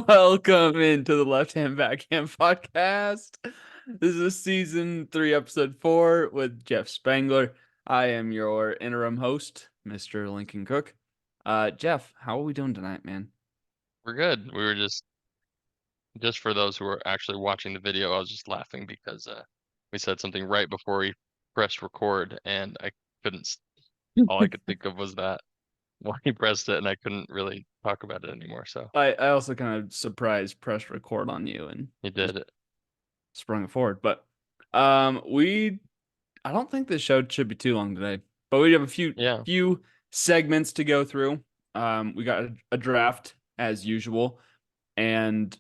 Welcome into the Left Hand Backhand podcast. This is season 3, episode 4 with Jeff Spangler. I am your interim host, Mr. Lincoln Cook. Jeff, how are we doing tonight, man? We're good. We were just for those who are actually watching the video, I was just laughing because we said something right before we pressed record, and I couldn't. All I could think of was that when he pressed it, and I couldn't really talk about it anymore. So I also kind of surprised press record on you and he just did it. sprung it forward. But um, we I don't think this show should be too long today, but we have a few Yeah, few segments to go through. We got a draft as usual, and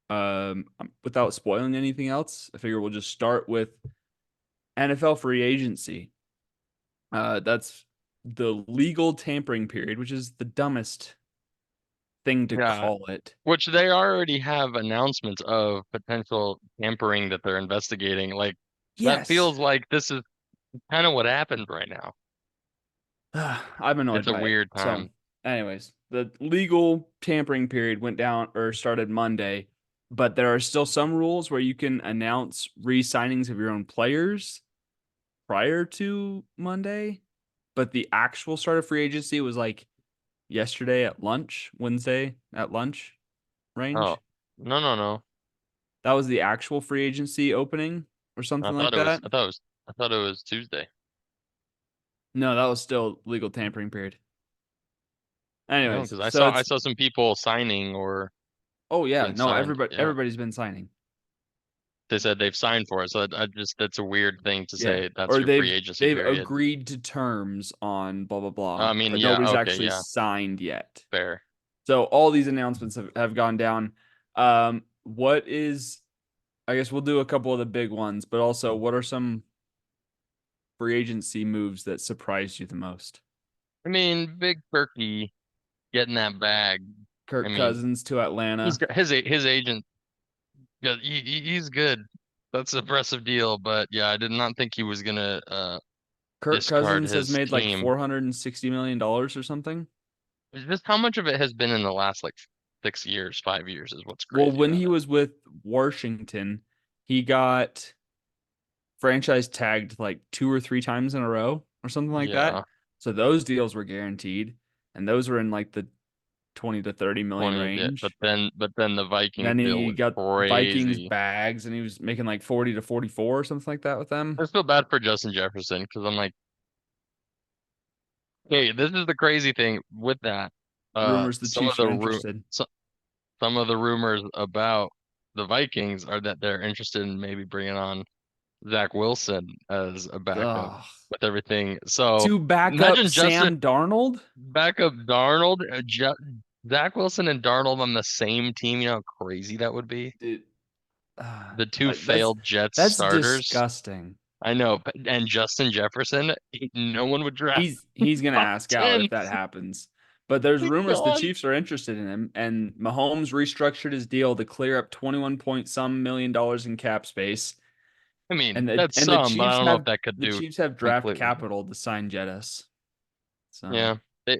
without spoiling anything else, I figure we'll just start with NFL free agency. That's the legal tampering period, which is the dumbest thing to yeah. call it. Which they already have announcements of potential tampering that they're investigating. Like that Yes, feels like this is kind of what happened right now. I'm annoyed It's a by it. weird So, time. anyways, the legal tampering period went down or started Monday, but there are still some rules where you can announce re-signings of your own players prior to Monday. But the actual start of free agency was like yesterday at lunch, Wednesday at lunch Oh, range. no, no, no. That was the actual free agency opening or I something like thought it was. that. I thought it was Tuesday. No, that was still legal tampering period. No, Anyways, because so I it's saw some people signing or oh yeah, being no, signed. Yeah, everybody's been signing. they said they've signed for it. So I just that's a weird thing to Yeah. say. That's Or your free agency they've period. agreed to terms on blah blah blah, I mean, but yeah, nobody's okay, actually yeah, signed yet. fair. So all these announcements have gone down. What is I guess we'll do a couple of the big ones, but also what are some free agency moves that surprised you the most? I mean, Big Turkey getting that bag. I Kirk mean, Cousins to he's Atlanta. got his agent. Yeah, he's good. That's an impressive deal, but yeah, I did not think he was gonna Kirk discard Cousins has his made like team. $460 million or something. Just how much of it has been in the last like 6 years, 5 years is what's Well, crazy when about he it. was with Washington, he got franchise tagged like 2 or 3 times in a row or something like that. Yeah. So those deals were guaranteed, and those were in like the 20 to 30 million 20, yeah, but range. then the Vikings Then deal he was got Vikings crazy. bags, and he was making like 40 to 44 or something like that with them. I feel bad for Justin Jefferson because I'm like, hey, this is the crazy thing with that. Rumors the Some of Chiefs the are ru interested. so, some of the rumors about the Vikings are that they're interested in maybe bringing on Zach Wilson as a backup Ugh. with everything. So To back up imagine Justin Sam Darnold? backup Darnold, Zach Wilson and Darnold on the same team. You know how crazy that would be? Dude, uh, The two that's failed Jets that's starters. disgusting. I know, and Justin Jefferson, no one would draft He's gonna top ask out 10. if that happens. But there's My rumors the God. Chiefs are interested in him, and Mahomes restructured his deal to clear up 21 point some $1 million in cap space. I And mean, that's the some, but I Chiefs don't know if have that could do draft completely. capital to sign Jettis. So Yeah,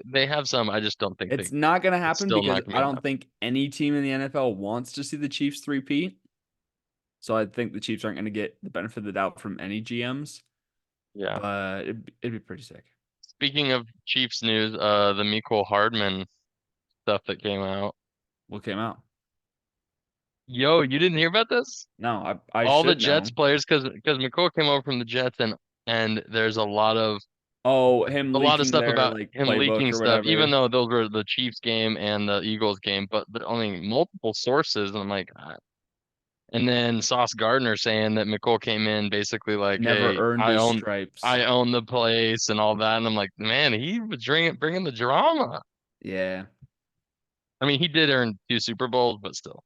they have some. I just don't think it's not gonna it's happen still because not gonna I be don't enough. think any team in the NFL wants to see the Chiefs three-peat. So I think the Chiefs aren't gonna get the benefit of the doubt from any GMs, Yeah. but it'd be pretty sick. Speaking of Chiefs news, the Mecole Hardman stuff that came out. What came out? Yo, you didn't hear about this? No, I All the should Jets know. players, because Mecole came over from the Jets, and there's Oh, him a lot of leaking stuff their about like him playbook leaking or stuff, even whatever. though those were the Chiefs game and the Eagles game, but I mean multiple sources, and I'm like, and then Sauce Gardner saying that Mecole came in basically like, Never hey, earned his stripes. I own the place and all that, and I'm like, man, he was bringing the drama. Yeah. I mean, he did earn 2 Super Bowls, but I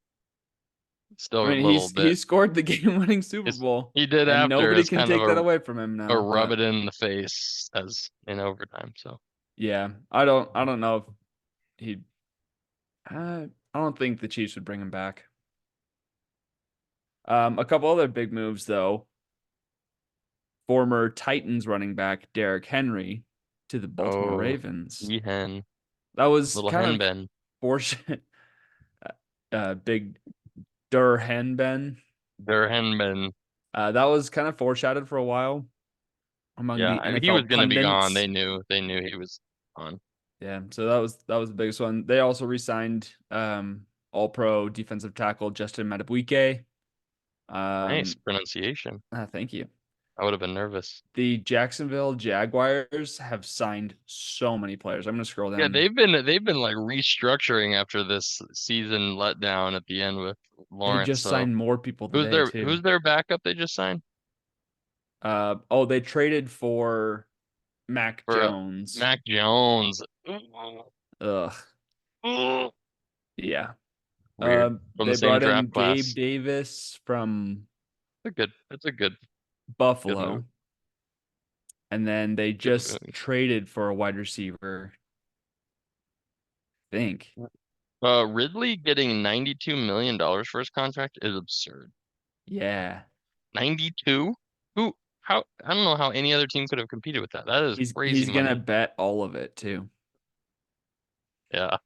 still a mean, little he bit. scored the game-winning Super It's, Bowl, he did and after nobody as can kind of take that away from him a now. rub But it in the face as in overtime. So yeah, I don't know if he. I don't think the Chiefs would bring him back. A couple other big moves though. Former Titans running back Derrick Henry to the Baltimore oh, Ravens. he hen That was little kind hen of Ben. fortunate. Big Durhenben. There hadn't been, That was kind of foreshadowed for a while among yeah, the he was NFL gonna be gone. pundits. They knew he was on. Yeah, so that was the biggest one. They also re-signed All Pro defensive tackle Justin Madubuike. Nice Um, pronunciation. thank you. I would have been nervous. The Jacksonville Jaguars have signed so many players. I'm gonna scroll Yeah, down. they've been like restructuring after this season letdown at the end with They Lawrence. just So signed more people today too. who's their backup they just signed Oh, they traded for Mac for Jones. Mac Jones? Ugh, yeah. Weird. From the They same brought draft in Gabe class. Davis from It's a good move. Buffalo, and then they Good just move. traded for a wide receiver. I think. Ridley getting $92 million for his contract is absurd. Yeah. 92? Who how I don't know how any other team could have competed with that. That is crazy He's gonna money. bet all of it too. Yeah,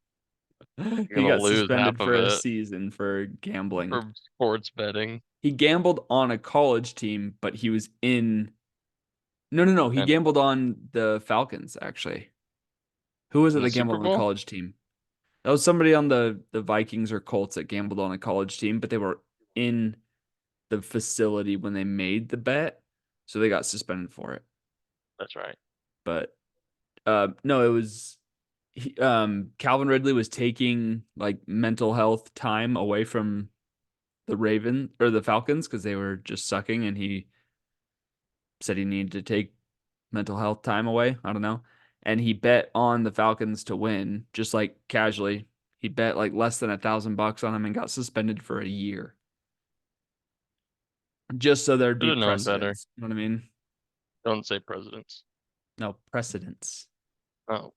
you're He gonna got lose half suspended of for a it season for gambling. for sports betting. He gambled on a college team, but he was in. No, no, no. He And gambled on the Falcons, actually. Who was it in the that Super gambled on the Bowl? college team? That was somebody on the Vikings or Colts that gambled on a college team, but they were in the facility when they made the bet, so they got suspended for it. That's right. But no, it was Calvin Ridley was taking like mental health time away from the Raven or the Falcons because they were just sucking, and he said he needed to take mental health time away. I don't know. And he bet on the Falcons to win, just like casually. He bet like less than $1,000 on him and got suspended for a year. Just so there'd Should be have known better. precedence. You know what I mean? Don't say presidents. No, precedence. Oh,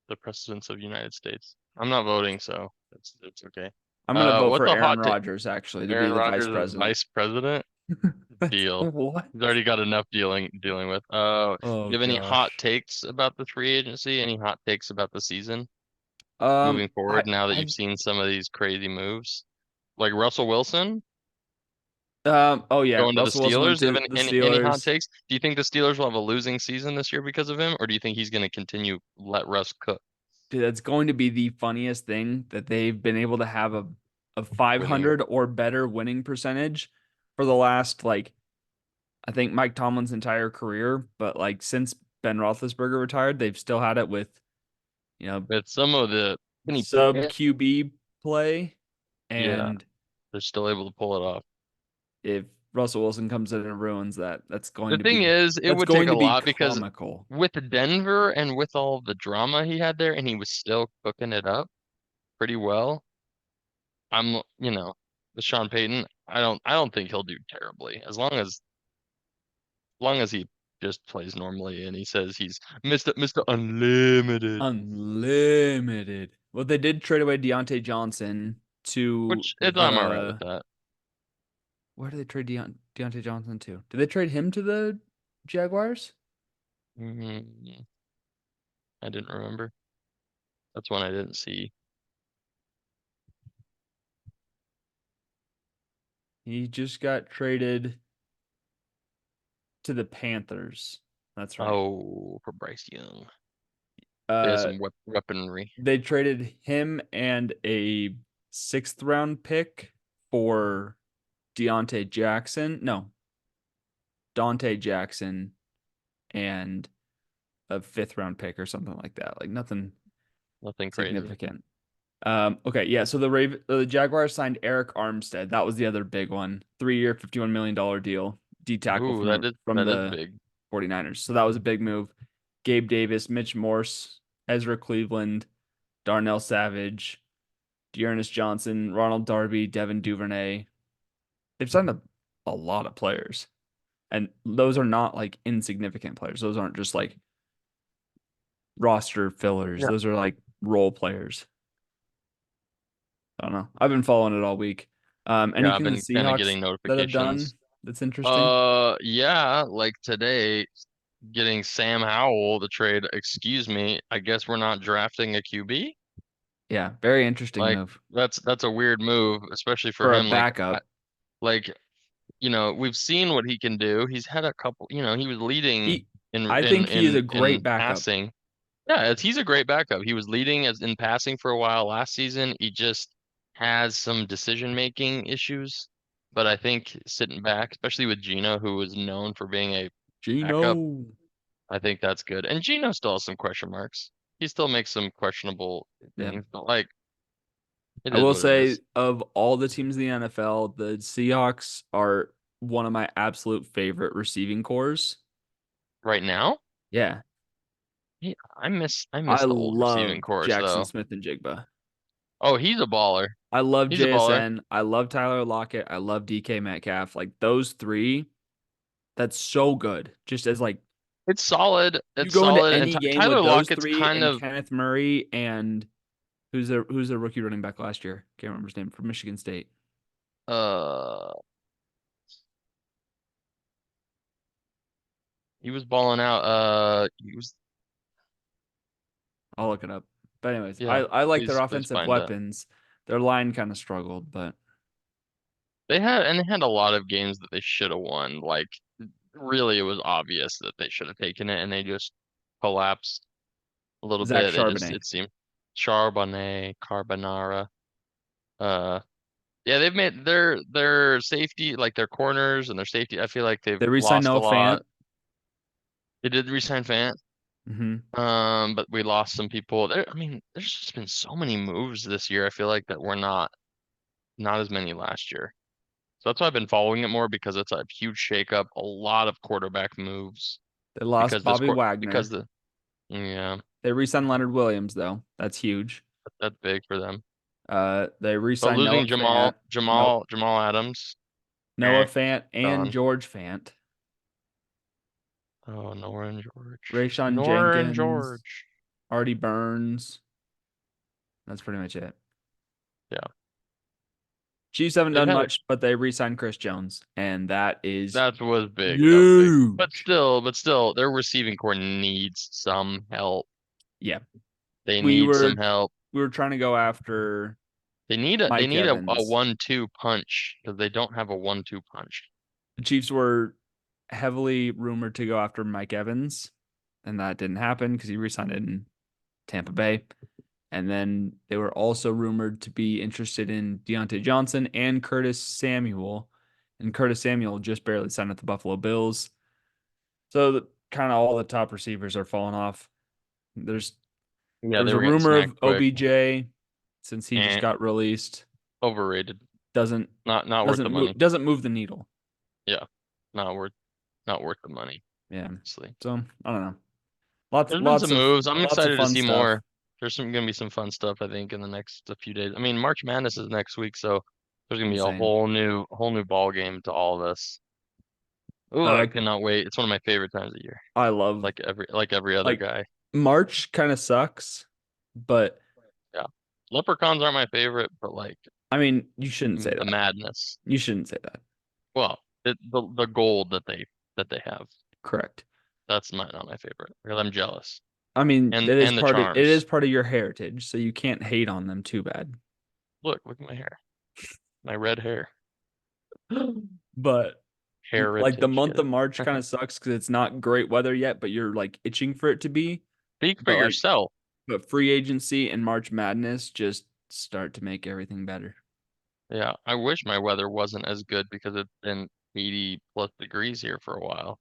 the presidents of United States. I'm not voting, so it's okay. I'm gonna vote What's for a Aaron hot take? Rodgers actually to be Aaron the vice Rodgers as president. vice president? That's Deal. what? He's already got enough dealing with. Do Oh you have any hot gosh. takes about the free agency? Any hot takes about the season Um, moving I forward now that you've I seen some of these crazy moves? Like Russell Wilson oh yeah, going to the Russell Wilson went Steelers. Do you to have the any hot Steelers. takes? Do you think the Steelers will have a losing season this year because of him, or do you think he's going to continue let Russ cook Dude, that's going to be the funniest thing that they've been able to have a winning? 500 or better winning percentage for the last like I think Mike Tomlin's entire career, but like since Ben Roethlisberger retired, they've still had it with you know With some of the Kenny sub Pickett, QB play, yeah, and they're still able to pull it off. if Russell Wilson comes in and ruins that, The thing is, it that's would take going a to be lot because comical. with Denver and with all the drama he had there, and he was still cooking it up pretty well. With Sean Payton, I don't think he'll do terribly as long as he just plays normally and he says he's Mr. Unlimited, Unlimited. Well, they did trade away Deontay Johnson to which I'm all right with the. that. Where did they trade Deontay Johnson to? Did they trade him to the Jaguars? Mhm. I didn't remember. That's one I didn't see. He just got traded to the Panthers. That's right. Oh, for Bryce Young. They have Uh, some weaponry. they traded him and a sixth round pick for Deontay Jackson. No, Dante Jackson and a fifth round pick or something like that. Like nothing Nothing crazy. significant. Okay, yeah. So the Jaguars signed Eric Armstead. That was the other big one. 3-year, $51 million deal. D tackle Ooh, from that is the big. 49ers. So that was a big move. Gabe Davis, Mitch Morse, Ezra Cleveland, Darnell Savage, Dearness Johnson, Ronald Darby, Devin Duvernay. They've signed a lot of players. And those are not like insignificant players. Those aren't just like roster fillers. Yeah. Those are like role players. I don't know. I've been following it all week. Yeah, I've Anything the been kind of Seahawks getting that have done notifications. that's interesting? Yeah, like today, getting Sam Howell the trade. Excuse me, I guess we're not drafting a QB. Yeah, very interesting Like move that's a weird move, especially for for a him. backup. Like we've seen what he can do. He's had a couple, he was leading He, I think he is a great in backup. passing. Yeah, he's a great backup. He was leading as in passing for a while last season. He just has some decision making issues. But I think sitting back, especially with Gino, who is known for being a backup, Gino. I think that's good. And Gino still has some question marks. He still makes some questionable Yeah. things, but like it I is will what it say is. of all the teams in the NFL, the Seahawks are one of my absolute favorite receiving cores. Right now, Yeah. yeah, I I miss the old receiving love cores Jackson though. Smith and Jigba. Oh, he's a baller. I love He's a baller. JSN. I love Tyler Lockett. I love DK Metcalf. Like those three, that's so good. Just as like It's solid. you It's go into solid. And any game Tyler with those Lockett's three kind and of Kenneth Murray and who's the rookie running back last year? Can't remember his name from Michigan State. uh he was balling out. He was I'll look it up. But anyways, I yeah. I like their Please offensive find it. weapons. Their line kind of struggled, but They had a lot of games that they should have won. Like really, it was obvious that they should have taken it, and they just collapsed a little Zach bit. Charbonnet. It seemed Charbonnet, Carbonara. Uh, yeah, they've made their safety, like their corners and their safety. I feel like they've They re-signed lost a Noah Fant. lot. They did resign Fant, Hmm. but we lost some people. I mean, there's just been so many moves this year. I feel like that were not as many last year. So that's why I've been following it more because it's a huge shakeup, a lot of quarterback moves They lost Bobby because Wagner. the yeah, They re-signed Leonard Williams though. That's huge. that's big for them. They But re-signed Noah losing Fant. No, Jamal Adams, Noah eh, Fant and gone. George Fant. Oh, Norrin George. Rayshon Norrin Jenkins, George. Artie Burns. That's pretty much it. Yeah. Chiefs haven't They've done had a much, but they re-signed Chris Jones, and that is that was big. That was big. huge. But still, their receiving core needs some help. Yeah, They we need were some help. we were trying to go after They Mike need a Evans. 1-2 punch because they don't have a 1-2 punch. The Chiefs were heavily rumored to go after Mike Evans, and that didn't happen because he re-signed in Tampa Bay. And then they were also rumored to be interested in Deontay Johnson and Curtis Samuel. And Curtis Samuel just barely signed with the Buffalo Bills. So kind of all the top receivers are falling off. There's Yeah, there was they a were getting rumor of snagged quick. OBJ since he just And got released. overrated. Doesn't Not worth the money. doesn't move the needle. Yeah. Not worth not worth the money, Yeah. honestly. So I don't know. Lots There's been some moves. I'm lots of excited to fun see stuff. more. There's gonna be some fun stuff, I think, in the next a few days. I mean, March Madness is next week, so there's gonna be a Insane. whole new ball game to all of this. Ooh, I Uh cannot wait. It's one of my favorite times of year. I love Like every other like guy. March kind of sucks, but Yeah. Leprechauns aren't my favorite, but like I mean, you shouldn't say the that. madness. You shouldn't say that. Well, the gold that they have. Correct. That's not my favorite because I'm jealous. I mean, And the it is charms. part of your heritage, so you can't hate on them too bad. Look at my hair. My red hair. But like the Heritage, month get of it? March kind of sucks because it's not great weather yet, but you're like itching for it to be. Speak for But like, yourself. but free agency and March Madness just start to make everything better. Yeah, I wish my weather wasn't as good because it's been 80 plus degrees here for a while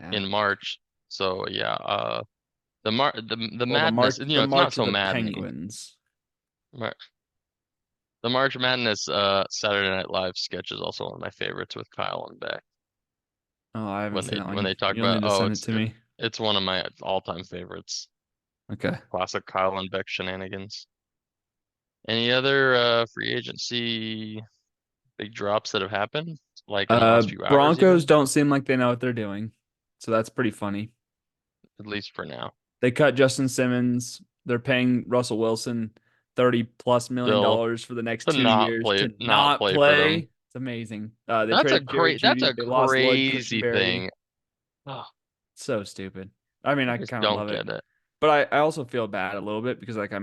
Yeah. in March. So yeah, the Well, madness, the it's not March of so the maddening. Penguins. Mar- The March Madness Saturday Night Live sketch is also one of my favorites with Kyle and Beck Oh, I haven't seen that when one. they talk You'll about need to send it to me. it's one of my all-time favorites. Okay. Classic Kyle and Beck shenanigans. Any other free agency big drops that have happened like in the last few hours Broncos even, don't seem like they know what they're doing, so that's pretty funny. at least for now. They cut Justin Simmons. They're paying Russell Wilson 30 plus million Still dollars for the next 2 years to not not play for them. play. It's amazing. They traded Jerry That's Judy. a They lost Lloyd crazy Cushenberry. thing. Oh, So stupid. I mean, I I just kind of don't love it, get it. but I also feel bad a little bit because like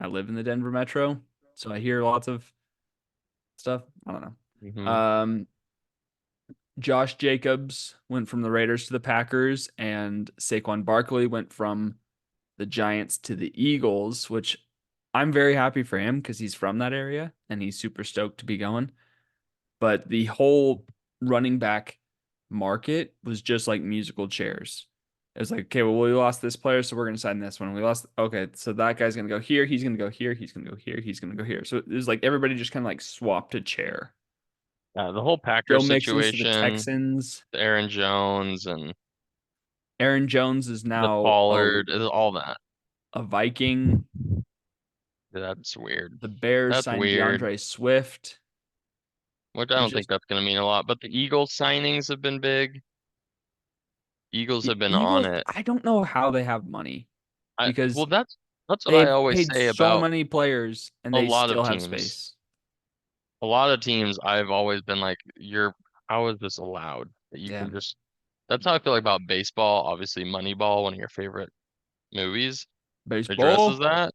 I live in the Denver metro, so I hear lots of stuff. I don't know. Hmm. Josh Jacobs went from the Raiders to the Packers, and Saquon Barkley went from the Giants to the Eagles, which I'm very happy for him because he's from that area and he's super stoked to be going. But the whole running back market was just like musical chairs. It was like, okay, well, we lost this player, so we're going to sign this one. We lost, okay, so that guy's going to go here. He's going to go here. He's going to go here. He's going to go here. So it was like everybody just kind of like swapped a chair. The whole Joe Packers Mixon's to the situation, Texans. Aaron Jones and Aaron Jones is the now Pollard, all that. a Viking. That's weird. The Bears That's signed weird. DeAndre Swift. Which I There's don't think just that's going to mean a lot. But the Eagles signings have been big. Eagles have been on Eagles. it. I don't know how they have money Well, because that's what I they've always paid say so about many players and a they lot of still have teams. space. A lot of teams, I've always been like, how is this allowed? That you Yeah. can just, that's how I feel like about baseball. Obviously, Moneyball, one of your favorite movies, Baseball. addresses that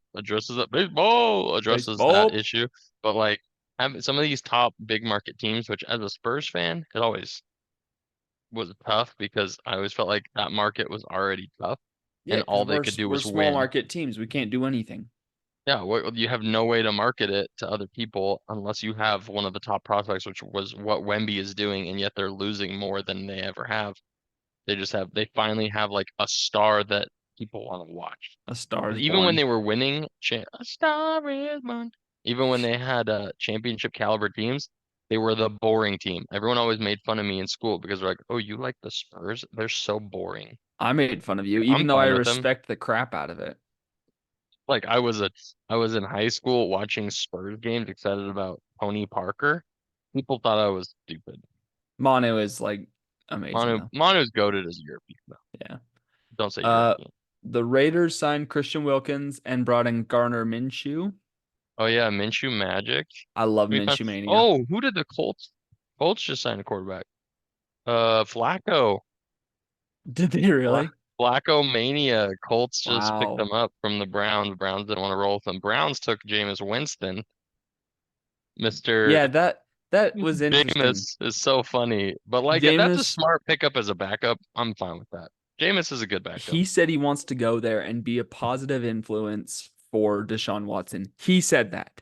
Baseball. issue. But like, having some of these top big market teams, which as a Spurs fan, it always was tough because I always felt like that market was already tough Yeah, and because all they could do we're was small win. market teams. We can't do anything. Yeah, you have no way to market it to other people unless you have one of the top prospects, which was what Wemby is doing, and yet they're losing more than they ever have. They finally have like a star that people want to watch. A star 'Cause is even when born. they were winning, a star is born. Even when they had championship caliber teams, they were the boring team. Everyone always made fun of me in school because they're like, "Oh, you like the Spurs? They're so boring." I made fun of you, I'm even though I fine with them. respect the crap out of it. Like I was in high school watching Spurs games, excited about Tony Parker. People thought I was stupid. Manu is like amazing though. Manu's goated as a European though. Yeah. Don't say Uh, European. the Raiders signed Christian Wilkins and brought in Garner Minshew. Oh yeah, Minshew Magic. I love Be fun. Minshew Mania. Oh, who did the Colts? Colts just signed a quarterback. Flacco. Did they Fla really? Flacco Mania. Colts just picked Wow. him up from the Browns. Browns didn't want to roll with them. Browns took Jameis Winston. Mr. Yeah, that was interesting. Jameis is so funny, but like that's a Jameis, smart pickup as a backup. I'm fine with that. Jameis is a good backup. he said he wants to go there and be a positive influence for Deshaun Watson. He said that.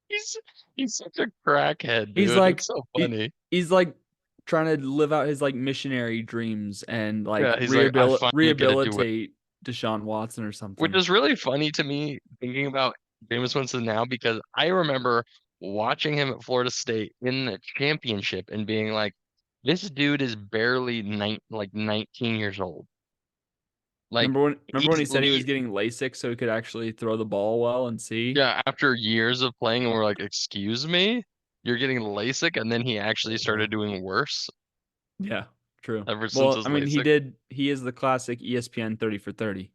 He's he's such a crackhead, He's dude. It's like so he, funny. he's like trying to live out his like missionary dreams and like Yeah, he's like, I finally get to do it, rehabilitate Deshaun Watson or which something. is really funny to me thinking about Jameis Winston now because I remember watching him at Florida State in the championship and being like, this dude is barely 19 years old. Like Remember when he's he said he was getting LASIK so he could actually throw the ball well and see? yeah, after years of playing, and we're like, excuse me, you're getting LASIK, and then he actually started doing worse Yeah, true. ever since Well, his I mean, LASIK. he is the classic ESPN 30 for 30.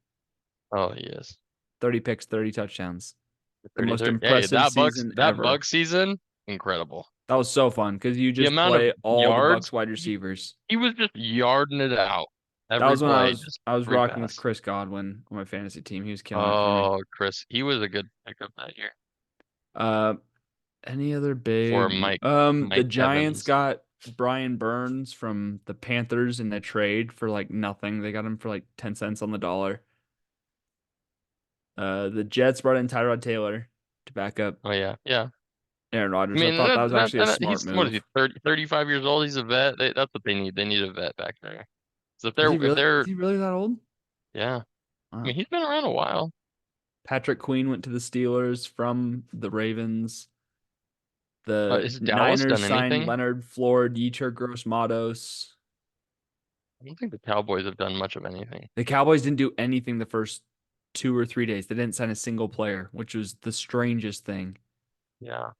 Oh, he is. 30 picks, 30 touchdowns. The 30, most 30. Hey, impressive season that ever. bug season, incredible. That was so fun because you The just amount of play all the yards Bucks wide receivers. he was just yarding it out That every was when play, just I was every rocking with pass. Chris Godwin on my fantasy team. He was killing it for me. Oh, Chris, he was a good pickup that year Uh, any other for big? The Mike Giants Evans. got Brian Burns from the Panthers in a trade for like nothing. They got him for like 10 cents on the dollar. The Jets brought in Tyrod Taylor to back up Oh yeah, yeah. Aaron I Rodgers. I mean thought that was actually a smart he's what is he move. 35 years old? He's a vet. That's what they need. They need a vet back there. So if Is they're he really that old? yeah, I mean Wow. he's been around a while. Patrick Queen went to the Steelers from the Ravens. The Has Dallas Niners done signed anything? Leonard Floyd, Dieter Gross Matos. I don't think the Cowboys have done much of anything. The Cowboys didn't do anything the first 2 or 3 days. They didn't sign a single player, which was the strangest thing. Yeah.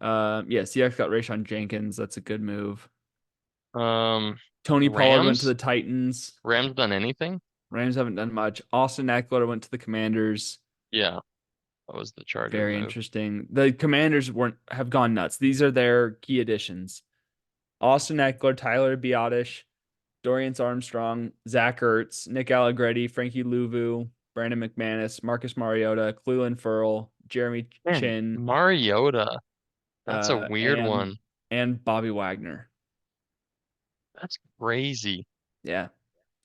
Yeah, Seahawks got Rayshon Jenkins. That's a good move. Um, Tony Pollard went to Rams. the Titans. Rams done anything? Rams haven't done much. Austin Eckler went to the Commanders. Yeah, that was the Chargers Very move. interesting. The Commanders weren't have gone nuts. These are their key additions. Austin Eckler, Tyler Biotish, Dorian Armstrong, Zach Ertz, Nick Allegretti, Frankie Louvu. Brandon McManus, Marcus Mariota, Cleveland Ferrell, Jeremy Man, Chin, Mariota. That's a uh, weird and one. and Bobby Wagner. That's crazy. Yeah, It's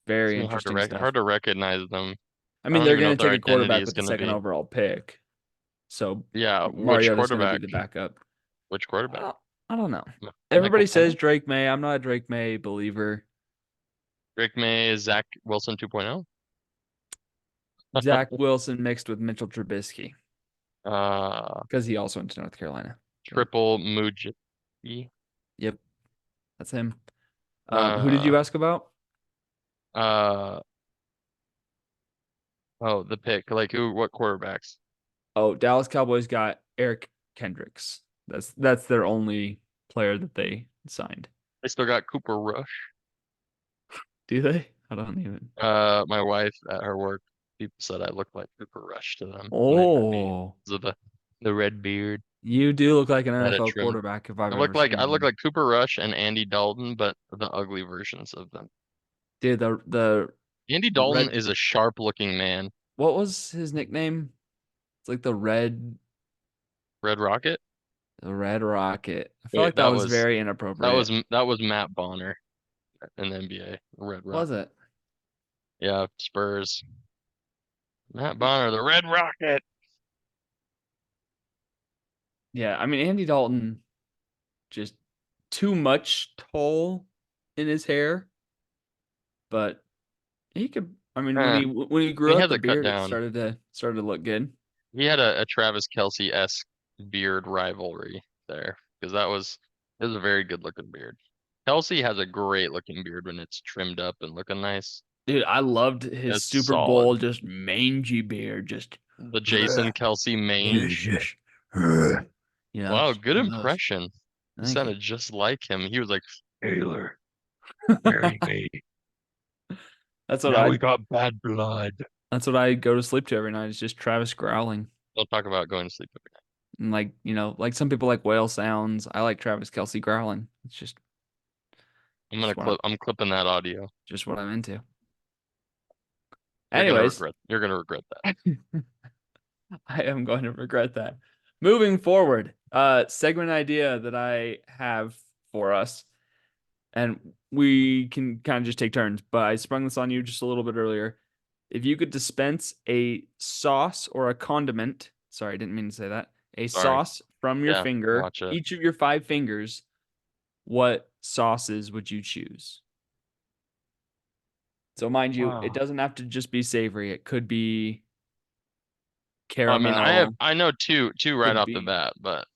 very gonna be hard to interesting stuff. hard to recognize them. I I mean, don't they're even know going what to their take a identity quarterback is with the gonna second be. overall pick. So Yeah, which Mariota's going to be quarterback? the backup. Which I quarterback? don't, I don't know. Michael Everybody says Penix? Drake May. I'm not a Drake May believer. Drake May is Zach Wilson 2.0. Zach Wilson mixed with Mitchell Trubisky Uh, because he also went to North Carolina. But, Triple Muji. yep, that's him. Who did Uh, you ask about? uh, oh, the pick. Like who? What quarterbacks? Oh, Dallas Cowboys got Eric Kendricks. That's their only player that they signed. They still got Cooper Rush. Do they? I don't even. My wife at her work, people said I looked like Cooper Rush to them when they met me. Oh, So the red beard, you do look like an had it NFL trimmed. quarterback if I've ever seen I look one. like Cooper Rush and Andy Dalton, but the ugly versions of them. Dude, the Andy Dalton red. is a sharp looking man. What was his nickname? It's like Red Rocket? the Red Rocket. I felt Wait, like that was very inappropriate. that was Matt Bonner in the NBA. Red Was Rocket. it? Yeah, Spurs. Matt Bonner, the Red Rocket. Yeah, I mean Andy Dalton just too much toll in his hair, but he could. I mean, Eh, when he he grew out has the it cut beard, it down. started to look good. He had a Travis Kelce-esque beard rivalry there because it was a very good looking beard. Kelsey has a great looking beard when it's trimmed up and looking nice. Dude, I loved his It's Super solid. Bowl just mangy beard, just The Jason Kelsey mange. just Wow, just good one of those. impression. It Thank you. sounded just like him. He was like, Taylor, marry me. That's what Now I we got bad blood. that's what I go to sleep to every night. Is just Travis growling. Don't talk about going to sleep every night. And like, like some people like whale sounds. I like Travis Kelsey growling. It's just I'm clipping that audio. just what I'm into. You're gonna Anyways, regret that. I am going to regret that. Moving forward, segment idea that I have for us, and we can kind of just take turns, but I sprung this on you just a little bit earlier. If you could dispense a sauce or a condiment, sorry, I didn't mean to say that, a Sorry. sauce from your Yeah, finger, watch it. each of your 5 fingers, what sauces would you choose? So mind you, it Wow. doesn't have to just be savory. It could be Well, I mean, caramel, I know two right could off the be. bat, but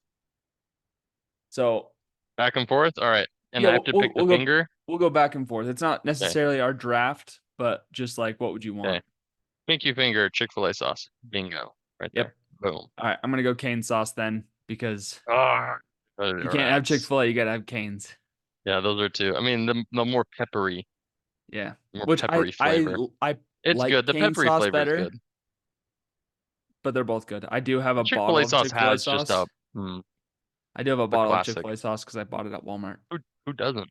So back and forth. All right, and yeah, I have to pick the we'll go finger. we'll go back and forth. It's not Okay, necessarily our draft, but just like what would you okay. want? Pinky finger, Chick-fil-A sauce. Bingo, right Yep. there. Boom. All right, I'm gonna go cane sauce then because Ah, you can't have rats. Chick-fil-A, you gotta have Cane's. Yeah, those are two. I mean, the Yeah. more Which peppery flavor. I It's like good. The cane peppery sauce flavor is better, good. but they're both good. I do have The a bottle Chick-fil-A of sauce Chick-fil-A has just sauce. I do have a the bottle of classic. Chick-fil-A sauce because I bought it at Walmart. Who doesn't?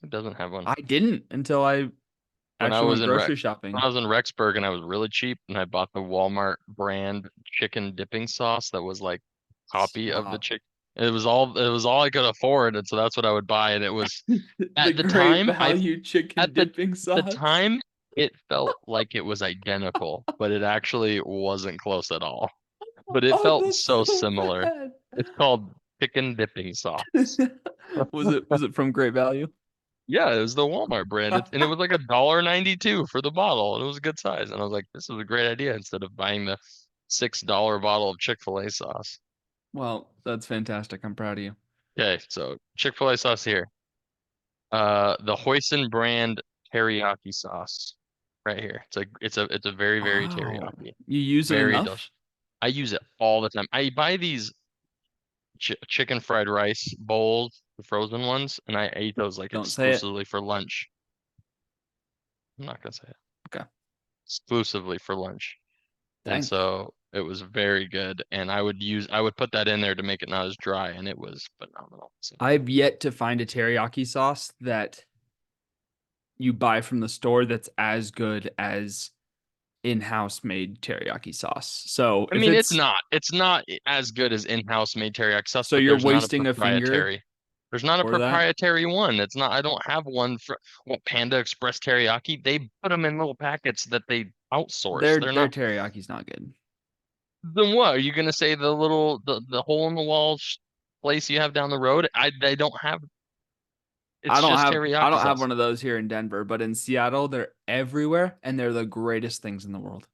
Who doesn't have one? I didn't until I When I actually was went in grocery When I shopping. was in Rexburg and I was really cheap and I bought the Walmart brand chicken dipping sauce that was like copy of the Stop. chick. It was all I could afford, and so that's what I would buy. And it was The at the great time value chicken at the dipping the sauce. time it felt like it was identical, but it actually wasn't close at all. But it Oh, felt that's so so similar. bad. It's called chicken dipping sauce. Was it from Great Value? Yeah, it was the Walmart brand. And it was like $1.92 for the bottle. And it was a good size. And I was like, this is a great idea instead of buying the $6 bottle of Chick-fil-A sauce. Well, that's fantastic. I'm proud of you. Okay, so Chick-fil-A sauce here. The Hoisin brand teriyaki sauce right here. It's a very, very Wow. teriyaki. You use it Very enough? delicious. I use it all the time. I buy these chicken fried rice bowls, the frozen ones, and I ate those like Don't say it. exclusively for lunch. I'm not gonna say it. Okay. Exclusively for lunch. And Dang. so it was very good. And I would put that in there to make it not as dry, and it was phenomenal. So, I've yet to find a teriyaki sauce that you buy from the store that's as good as in-house made teriyaki sauce. So I if mean, it's it's not as good as in-house made teriyaki sauce, so but you're wasting a finger there's not a for that, proprietary one. It's not, I don't have one for what Panda Express teriyaki. They put them in little packets that they outsource. They're their not. teriyaki's not good. Then what? Are you gonna say the hole in the wall place you have down the road? They don't have. It's just I teriyaki don't have sauce. one of those here in Denver, but in Seattle they're everywhere and they're the greatest things in the world.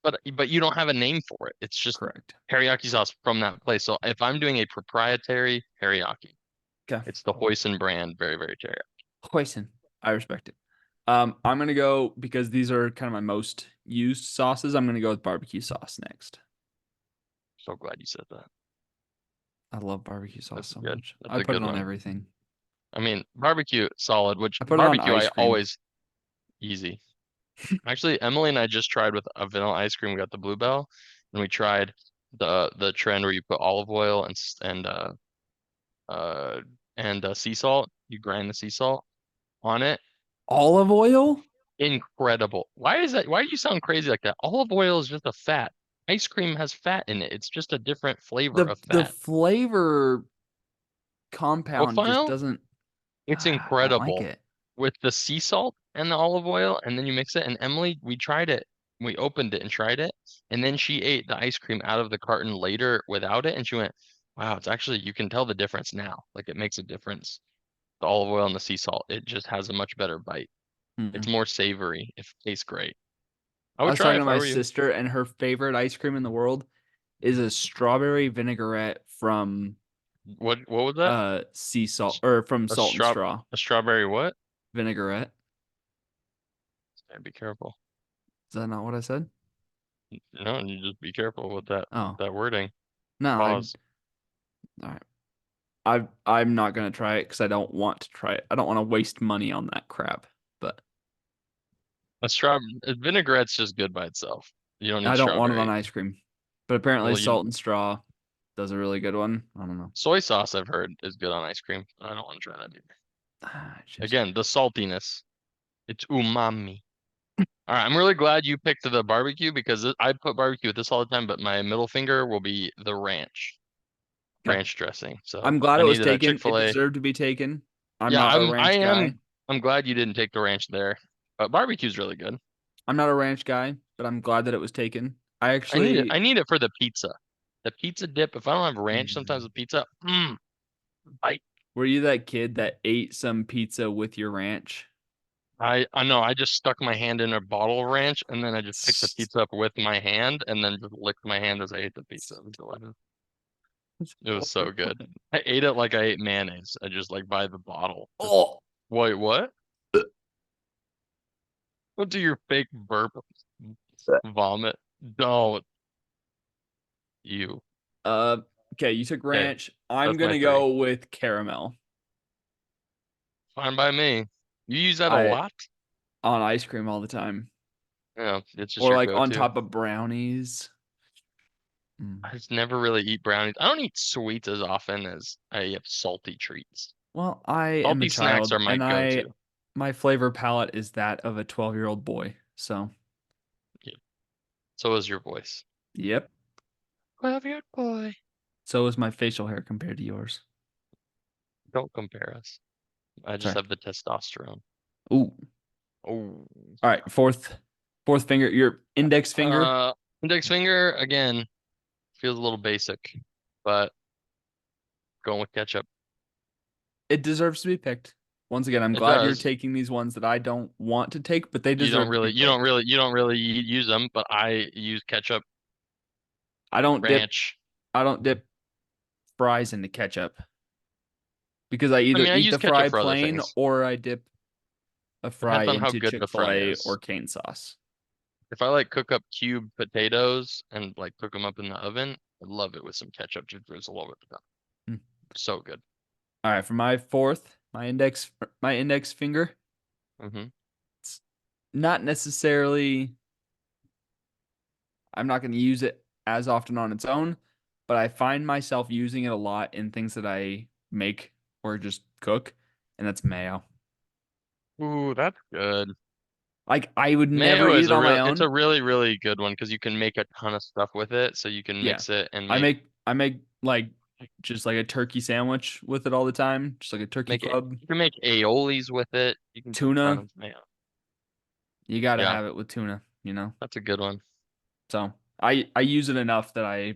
But you don't have a name for it. It's just Correct. teriyaki sauce from that place. So if I'm doing a proprietary teriyaki, Okay. it's the Hoisin brand, very, very teriyaki. Hoisin. I respect it. I'm gonna go because these are kind of my most used sauces. I'm gonna go with barbecue sauce next. So glad you said that. I love barbecue sauce That's so good. much. That's I a put it good on one. everything. I mean, barbecue solid, which I put it on barbecue I ice cream. always easy. Actually, Emily and I just tried with a vanilla ice cream. We got the Bluebell, and we tried the trend where you put olive oil uh sea salt. You grind the sea salt on it. Olive oil? Incredible. Why is that? Why do you sound crazy like that? Olive oil is just a fat. Ice cream has fat in it. It's just a different flavor of The fat. flavor compound just Profile, doesn't it's I don't like incredible it. with the sea salt and the olive oil, and then you mix it. And Emily, we tried it. We opened it and tried it, and then she ate the ice cream out of the carton later without it, and she went, "Wow, it's actually you can tell the difference now. Like it makes a difference. The olive oil and the sea salt, it just has a much better bite. It's Mm-mm. more savory. It tastes great. I I would was try talking to if I my were you. sister, and her favorite ice cream in the world is a strawberry vinaigrette from What was that? sea salt or from A Salt and Straw a strawberry what? vinaigrette. Yeah, be careful. Is that not what I said? No, you just be careful with Oh that wording. no, Pause. all right. I'm not gonna try it because I don't want to try it. I don't want to waste money on that crap. But A straw Vinaigrette's just good by itself. You don't I need don't want it on strawberry. ice cream. But apparently Well, you Salt and Straw does a really good one. I don't know. soy sauce I've heard is good on ice cream. I don't want to try that either. It's just Again, the saltiness. It's umami. All right, I'm really glad you picked the barbecue because I put barbecue with this all the time, but my middle finger will be the okay. ranch dressing. So I'm glad I it was needed that taken. It Chick-fil-A. deserved to be taken. I'm Yeah, not a ranch guy. I'm glad you didn't take the ranch there. But barbecue's really good. I'm not a ranch guy, but I'm glad that it was taken. I I actually need it for the pizza. The pizza dip. If I don't have ranch sometimes mm, with pizza, bite. were you that kid that ate some pizza with your ranch? I know. I just stuck my hand in a bottle of ranch and then I just picked the pizza up with my hand and then just licked my hand as I ate the pizza. It was delicious. It was so good. I ate it like I ate mayonnaise. I just like by the bottle. Oh, Wait, what? What do your fake burp vomit? Don't you. uh, okay. You took Okay, ranch. I'm that's my gonna three. go with caramel. Fine by me. You use that a I lot? on ice cream all the time, Yeah, it's just or your like on go-to. top of brownies. I Mm. just never really eat brownies. I don't eat sweets as often as I eat salty treats. Well, I am a Salty snacks child, are my and go-to. my flavor palette is that of a 12-year-old boy. So, Yeah. So is your voice. yep. 12-year-old boy. So is my facial hair compared to yours. Don't compare us. I just Sorry. have the testosterone. Ooh. Oh. All right. Fourth finger. Your index finger. Uh, Index finger again feels a little basic, but going with ketchup. It deserves to be picked. Once again, I'm It glad you're does. taking these ones that I don't want to take, but they deserve to be picked. You don't really use them, but I use ketchup, I don't dip. ranch. I don't dip fries into ketchup because I I either mean, I eat use the ketchup fry for other plain things. or I dip a fry Depends on how into good the fry Chick-fil-A is. or cane sauce. If I like cook up cubed potatoes and like cook them up in the oven, I love it with some ketchup to drizzle over the top. Hmm. So good. All right, for my fourth, my index finger. Hmm. It's not necessarily. I'm not going to use it as often on its own, but I find myself using it a lot in things that I make or just cook, and that's mayo. Ooh, that's good. Like I would never Mayo eat is it a on my real, it's a own. really, really good one because you can make a ton of stuff with it. So you can Yeah. mix it and I make like just like a turkey sandwich with it all the time, just like a turkey make it. flub. You can make aiolis with it. You can do a ton Tuna, of mayo. you got to Yeah, have it with tuna, you know. that's a good one. So I use it enough that And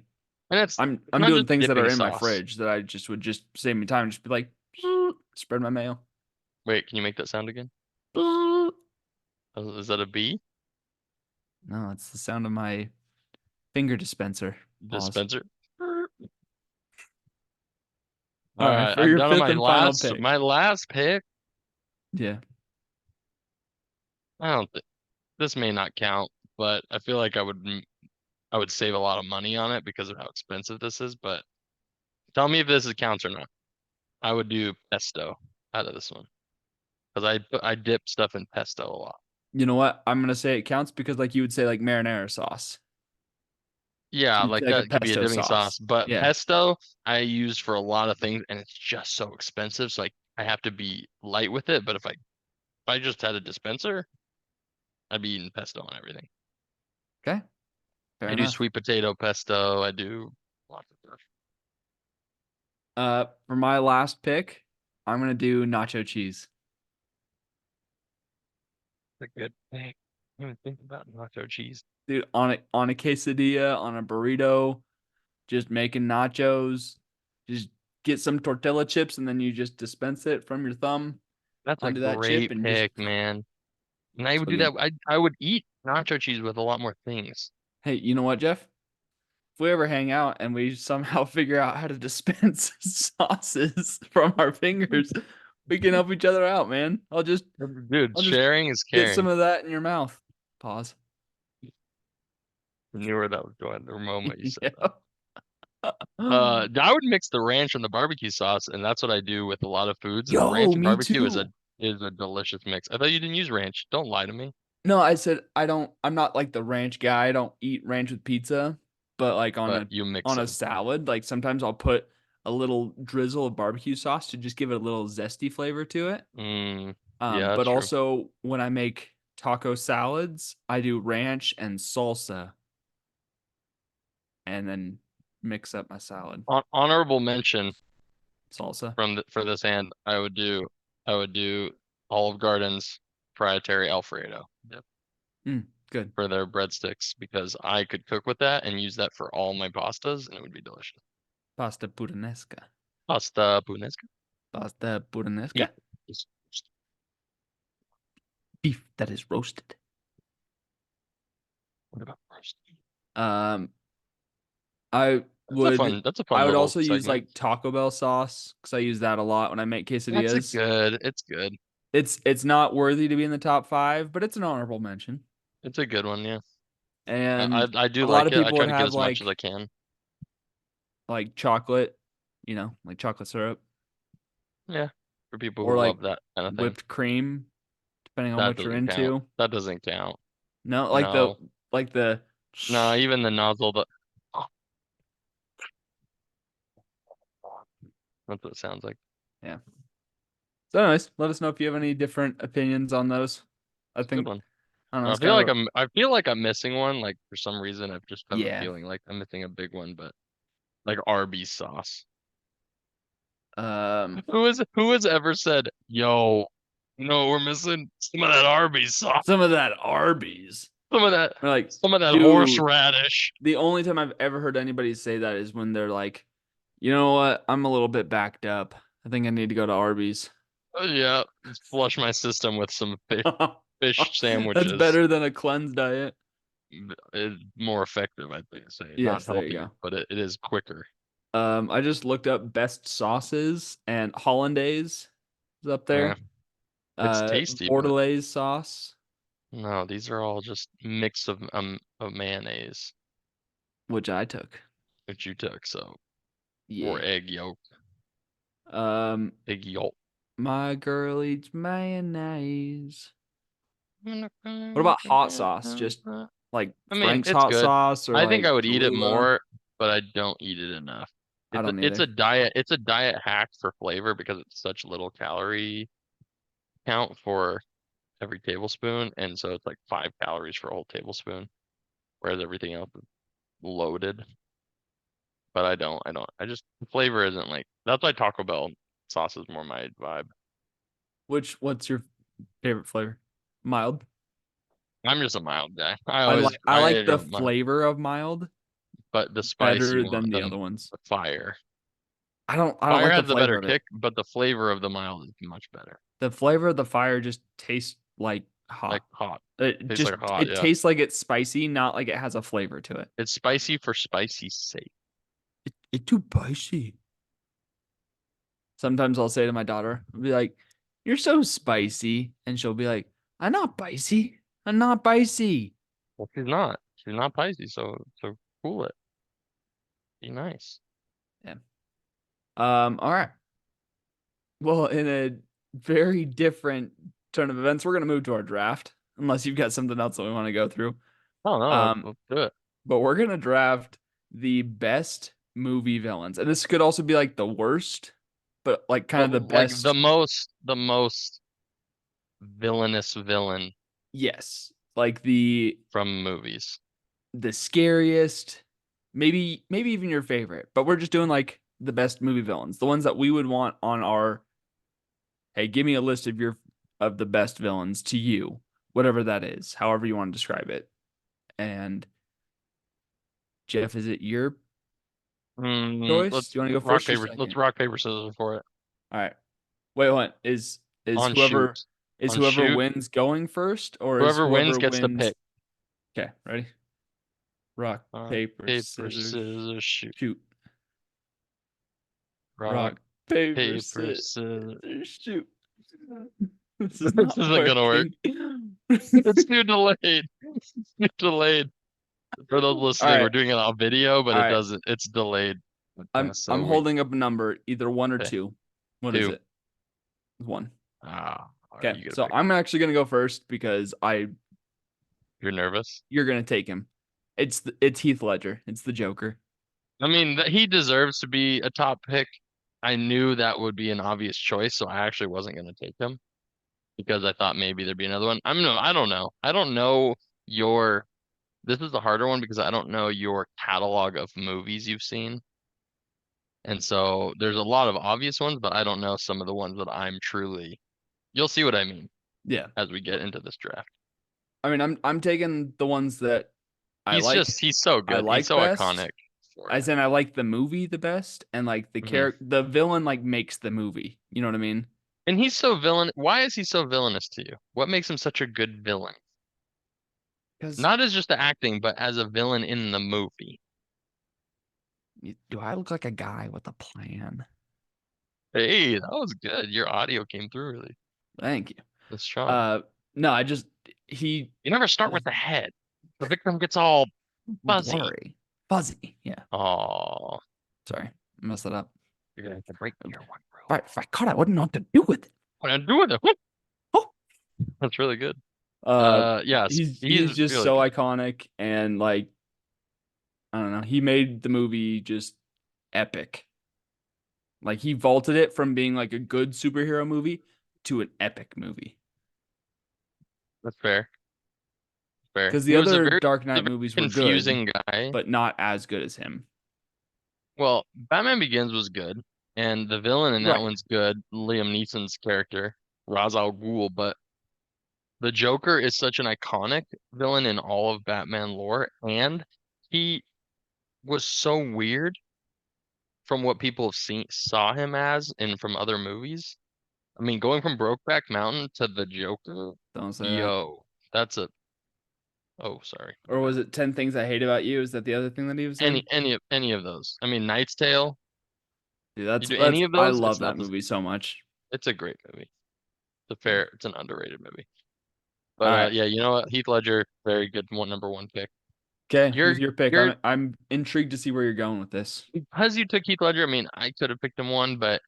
it's I'm not doing just things that are dipping in my sauce. fridge that I just would just save me time, just be like spread my mayo. Wait, can you make that sound again? Is that a bee? No, it's the sound of my finger dispenser. Pause. Dispenser? All All right, right, for I'm your down to fifth and final pick. my last pick. Yeah. I don't think this may not count, but I feel like I would save a lot of money on it because of how expensive this is. But tell me if this is counts or not. I would do pesto out of this one because I dip stuff in pesto a lot. You know what? I'm gonna say it counts because like you would say like marinara sauce. Yeah, You'd like say like a that could be a pesto dipping sauce, sauce. but Yeah. pesto I use for a lot of things, and it's just so expensive. So I have to be light with it. But if I just had a dispenser, I'd be eating pesto on everything. Okay. Fair I do enough. sweet potato pesto. I do lots of stuff. For my last pick, I'm gonna do nacho cheese. It's a good thing. I didn't even think about nacho cheese. Dude, on a quesadilla, on a burrito, just making nachos. Just get some tortilla chips and then you just dispense it from your thumb That's a onto that chip great and just pick, man. And I would so do good. that. I would eat nacho cheese with a lot more things. Hey, you know what, Jeff? If we ever hang out and we somehow figure out how to dispense sauces from our fingers, we can help each other out, man. Dude, I'll just sharing is get some caring. of that in your mouth. Pause. I knew where that was going the moment you said that. Yeah. I would mix the ranch and the barbecue sauce, and that's what I do with a lot of foods. And the Yo, ranch and me barbecue too. is a delicious mix. I thought you didn't use ranch. Don't lie to me. No, I said I don't. I'm not like the ranch guy. I don't eat ranch with pizza, but like But you mix on a them. salad, like sometimes I'll put a little drizzle of barbecue sauce to just give it a little zesty flavor to it. Yeah, that's But true. also when I make taco salads, I do ranch and salsa and then mix up my salad. Honorable mention Salsa. for this hand, I would do Olive Garden's proprietary Alfredo. Yep. Good. For their breadsticks because I could cook with that and use that for all my pastas and it would be delicious. Pasta puttanesca. Pasta puttanesca. Pasta Beef. puttanesca. Beef that is roasted. What about roast? Um, I would That's a fun I would little also use segment. like Taco Bell sauce because I use that a lot when I make quesadillas. It's good. It's not worthy to be in the top five, but it's an honorable mention. It's a good one, yeah. And I do a lot like of it. I people try would to get have as much as I can. like chocolate, like chocolate syrup Yeah. For people or who like love that kind of thing. whipped cream, depending on That what you're doesn't count. into. That doesn't count. No, No. like the No, even the nozzle that's what it sounds like. yeah. So anyways, let us know if you have any different opinions on those. I It's a good think one. I don't know, it's kind of I feel like I'm missing one. Like for some reason I've just have a yeah. feeling like I'm missing a big one, but like Arby's sauce. Um Who has ever said, "Yo, we're missing some of that Arby's sauce, some of that Arby's. some of that, We're like, some of that dude, horseradish." the only time I've ever heard anybody say that is when they're like, you know what? I'm a little bit backed up. I think I need to go to Arby's. Yeah, just flush my system with some fish That's sandwiches. better than a cleanse diet. It's more effective, I think. Say not Yes, there you healthier, go. but it is quicker. I just looked up best sauces and hollandaise is up Yeah, there. it's tasty, but Bordelaise sauce, no, these are all just mix of mayonnaise, which I took. which you took. So or Yeah. egg yolk, Um, egg yolk. my girl eats mayonnaise. I What about hot sauce? Just like mean, Frank's it's hot good. sauce or I think I like would eat it Cholula? more, but I don't eat it enough. I don't It's either. it's a diet hack for flavor because it's such little calorie count for every tablespoon, and so it's like 5 calories for a whole tablespoon, whereas everything else is loaded. But I just the flavor isn't like that's why Taco Bell sauce is more my vibe. What's your favorite flavor? Mild. I'm just a mild guy. I I like the don't mind, flavor of mild but the spicy better one, than the other ones. the fire. I don't Fire like the has the flavor better of it. kick, but the flavor of the mild is much better. The flavor of the fire just tastes like Like hot. hot. Tastes Just like hot, it yeah. tastes like it's spicy, not like it has a flavor to it. It's spicy for spicy's sake. It's too spicy. Sometimes I'll say to my daughter, I'll be like, "You're so spicy," and she'll be like, "I'm not spicy. I'm not spicy." Well, she's not. She's not spicy, so cool it. Be nice. Yeah. All right. Well, in a very different turn of events, we're gonna move to our draft, unless you've got something else that we want to go through. Oh no, Um, let's do it. but we're gonna draft the best movie villains, and this could also be like the worst, but like kind But of the like best. the most villainous villain Yes, like from movies. the scariest, maybe even your favorite. But we're just doing like the best movie villains, the ones that we would want on our. Hey, give me a list of your of the best villains to you, whatever that is, however you want to describe it. And Jeff, is it your choice? Do you want to go first or Let's second? rock paper scissors for it. All right. Wait, what is On shoot. On whoever shoot. wins going first, or is Whoever wins whoever gets to wins? pick. Okay, ready? Rock, Rock, paper, paper, scissors, scissors, shoot. shoot. Rock, Rock, paper, paper, scissors, scissors. shoot. This is This not isn't gonna work. working. It's too delayed. It's too delayed. For those All listening, we're right, doing it on video, but all it right. doesn't. It's delayed. I'm So we holding up a number, either one or okay. two. What is Two. it? One. All right, Okay, you gotta so pick. I'm actually gonna go first because You're nervous. you're gonna take him. It's Heath Ledger. It's the Joker. I mean, he deserves to be a top pick. I knew that would be an obvious choice, so I actually wasn't gonna take him because I thought maybe there'd be another one. I don't know. I don't know your. This is the harder one because I don't know your catalog of movies you've seen. And so there's a lot of obvious ones, but I don't know some of the ones that I'm truly. You'll see what I mean Yeah. as we get into this draft. I mean, I'm taking the ones that I like. He's so I good. He's like so best. iconic for As it. in, I like the movie the best, and like Hmm. the villain like makes the movie. You know what I mean? And he's so villain. Why is he so villainous to you? What makes him such a good villain? Because Not as just the acting, but as a villain in the movie. do I look like a guy with a plan? Hey, that was good. Your audio came through really, Thank you. really strong. Uh, no, I just he You never start with the head. The victim gets all fuzzy. blurry, fuzzy. Yeah, Oh, sorry, I messed it up. you're gonna have to break your one rule. If I caught, it, I wouldn't know what to do with it. What am I doing it? Oh, That's really good. uh, Yes, he's he's just really so good. iconic, and like I don't know, he made the movie just epic. Like he vaulted it from being like a good superhero movie to an epic movie. That's fair. Fair. Because the other Dark A Knight very movies were good, confusing guy. but not as good as him. Well, Batman Begins was good, and the villain in that Right. one's good, Liam Neeson's character, Ra's al Ghul, but the Joker is such an iconic villain in all of Batman lore, and he was so weird from what people have seen saw him as and from other movies. I mean, going from Brokeback Mountain to the Joker, Don't say that. yo, that's a oh, sorry, my Or bad. was it 10 Things I Hate About You? Is that the other thing that he was in? Any of those. I mean, Knight's Tale. Dude, You do any of I those, it's love not that the movie so much. it's a great movie. Yeah. It's an underrated movie. All But right. yeah, you know what? Heath Ledger, very good number one pick. Okay, You're who's your pick? you're I'm intrigued to see where you're going with this. because you took Heath Ledger, I mean, I could have picked him one, but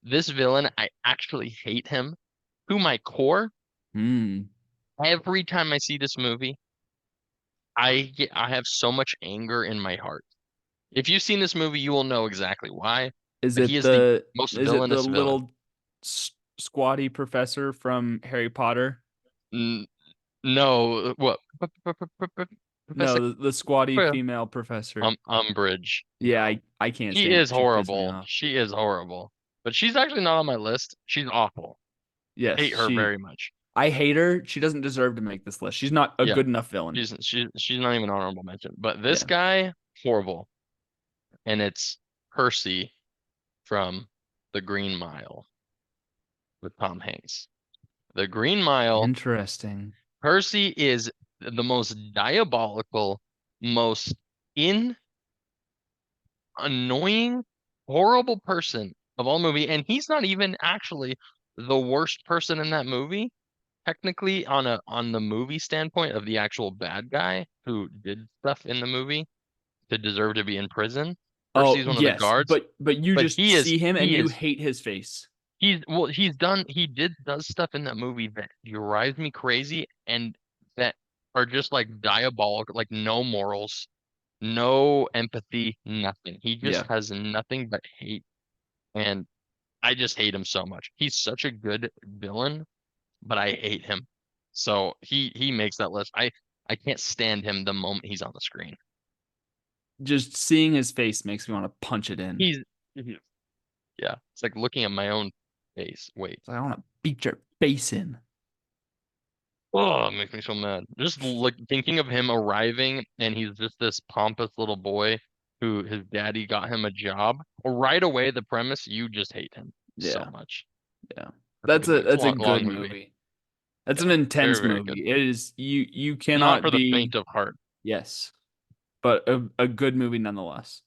this villain, I actually hate him to my core. Hmm. Every time I see this movie, I have so much anger in my heart. If you've seen this movie, you will know exactly why. But he is the most Is it the villainous villain. little squatty professor from Harry Potter? N no, what? Professor No, the squatty female professor. Umbridge. Yeah, No, I can't she stand her. is She pissed me horrible. off. She is horrible. But she's actually not on my list. She's awful. Yes, Hate her very much. I hate her. She doesn't deserve to make this list. She's not a Yeah, good enough villain. she's not even honorable mention. But this Yeah. guy, horrible. And it's Percy from The Green Mile with Tom Hanks. The Green Mile, Interesting. Percy is the most diabolical, most in annoying, horrible person of all movie, and he's not even actually the worst person in that movie. Technically, on the movie standpoint of the actual bad guy who did stuff in the movie to deserve to be in prison, Oh, Percy's one of the yes, guards, but you but just see him and he you is hate his face. he does stuff in that movie that drives me crazy and that are just like diabolical, like no morals, no empathy, nothing. He just Yeah. has nothing but hate, and I just hate him so much. He's such a good villain, but I hate him. So he makes that list. I can't stand him the moment he's on the screen. Just seeing his face makes me want to punch it in. He's yeah, it's like looking at my own face. Wait. It's like, I want to beat your face in. Oh, it makes me so mad. Just like thinking of him arriving and he's just this pompous little boy who his daddy got him a job. Right away, the premise, you just hate him so Yeah. much. Yeah. That's a good movie. It's a That's a long good movie. movie. That's Yeah, an very, intense very good. movie. It is you Not cannot for the be faint of heart. yes, but a good movie nonetheless.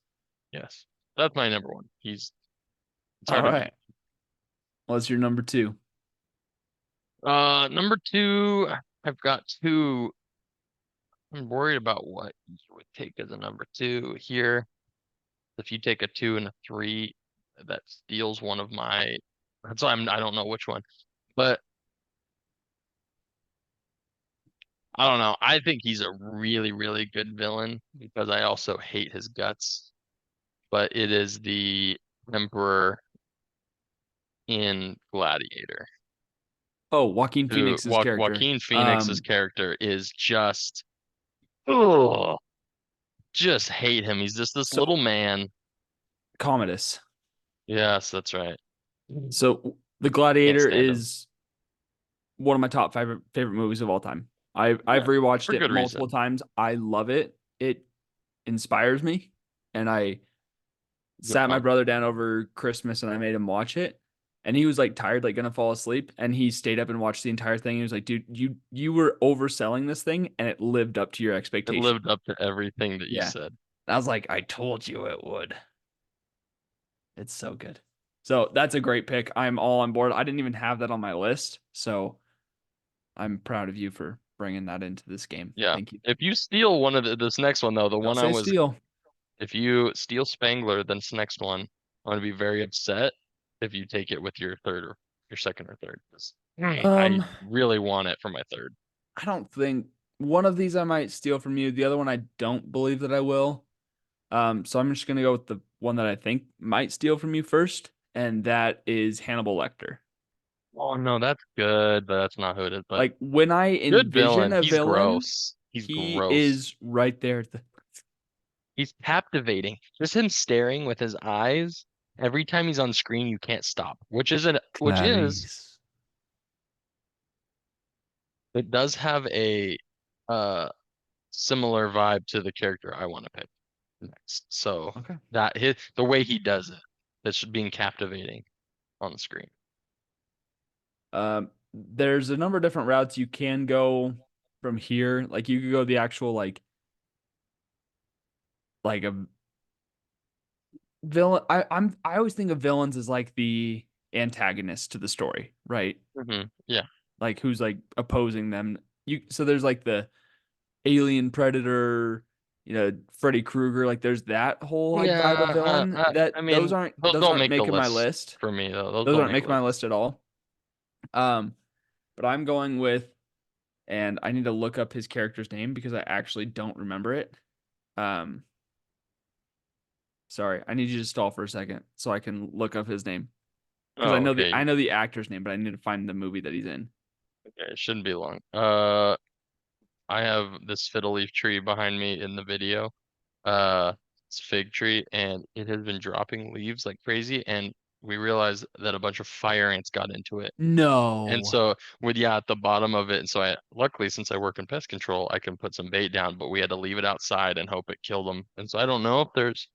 Yes. That's my number one. It's All hard to beat. right. What's your number two? Number two, I've got two. I'm worried about what you would take as a number two here. If you take a two and a three, that steals one of my. That's why I don't know which one, but I don't know. I think he's a really, really good villain because I also hate his guts. But it is the Emperor in Gladiator. Oh, Joaquin Who Phoenix's character. Joaquin Phoenix's character is just oh, just hate him. He's just this So little man. Commodus. Yes, that's right. So The Can't Gladiator stand him. is one of my top five favorite movies of all time. I've Yeah, rewatched for it good multiple reason. times. I love it. It inspires me, and I Good sat my fun. brother down over Christmas and I made him watch it. And he was like tired, like gonna fall asleep, and he stayed up and watched the entire thing. He was like, "Dude, you were overselling this thing, and it lived up to your It expectation." lived up to everything that you Yeah, said. I was like, "I told you it would." It's so good. So that's a great pick. I'm all on board. I didn't even have that on my list, so I'm proud of you for bringing that into this game. Yeah. Thank you. If you steal one of this next one though, the Don't one I say was steal. if you steal Spangler, then this next one, I'm gonna be very upset if you take it with your third or your second or third. 'Cause, I Um, really want it for my third. I don't think one of these I might steal from you. The other one I don't believe that I will. So I'm just gonna go with the one that I think might steal from you first, and that is Hannibal Lecter. Oh no, that's good, but that's not who it is. But Like when I good envision villain. a He's villain, gross. He's he gross. is right there. He's captivating. Just him staring with his eyes. Every time he's on screen, you can't stop. Which is Clarice. it does have a uh similar vibe to the character I want to pick next. So Okay. the way he does it, that's being captivating on the screen. There's a number of different routes you can go from here. Like you could go the actual like a villain. I always think of villains as like the antagonist to the story, right? Yeah. Like who's like opposing them. So there's like the alien predator, Freddy Krueger. Like there's that whole like vibe of Yeah, villain I that mean, those those don't aren't make the making my list list. for me though. Those Those don't aren't make making my lists. list at all. Um, but I'm going with, and I need to look up his character's name because I actually don't remember it. Um, sorry, I need you to stall for a second so I can look up his name because Oh, okay. I know the actor's name, but I need to find the movie that he's in. Okay, it shouldn't be long. I have this fiddle leaf tree behind me in the video. Uh, it's a fig tree, and it has been dropping leaves like crazy. And we realized that a bunch of fire ants got into it. And No. so with yeah at the bottom of it, and so I luckily since I work in pest control, I can put some bait down, but we had to leave it outside and hope it killed them. And so I don't know if there's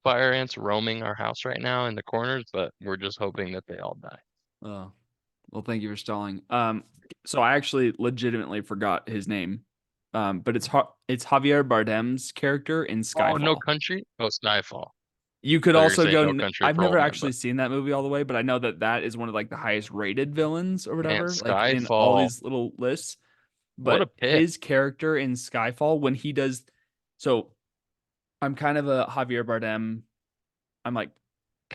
fire ants roaming our house right now in the corners, but we're just hoping that they all die. Oh, well, thank you for stalling. So I actually legitimately forgot his name. But it's Javier Bardem's character in Oh, No Skyfall. Country? Oh, Skyfall. You could So you're also saying go. No Country I've for never Old Men, actually but seen that movie all the way, but I know that that is one of like the highest rated villains or man, whatever, like in all Skyfall, these little lists. what a But pick. his character in Skyfall, when he does, so I'm kind of a Javier Bardem. I'm like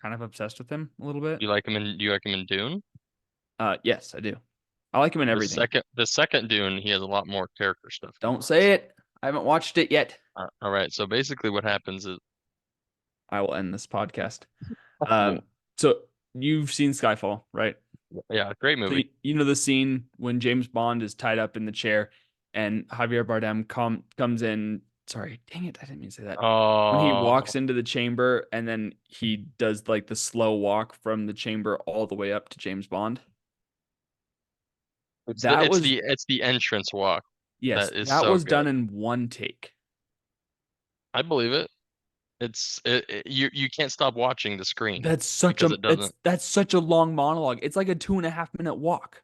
kind of obsessed with him a little bit. Do you like him in Dune? Yes, I do. I like him in everything. The second Dune, he has a lot more character stuff going Don't on. say it. I haven't watched it yet. All right, so basically what happens is I will end this podcast. well, Um, so you've seen Skyfall, right? yeah, great So movie. you know the scene when James Bond is tied up in the chair and Javier Bardem comes in. Sorry, dang it, I didn't mean to say that. When he Oh, walks into the chamber and then he does like the slow walk from the chamber all the way up to James Bond. That was it's the entrance walk yes, that is that so was good. done in one take. I believe it. You can't stop watching the screen because it doesn't. That's such a long monologue. It's like a 2.5 minute walk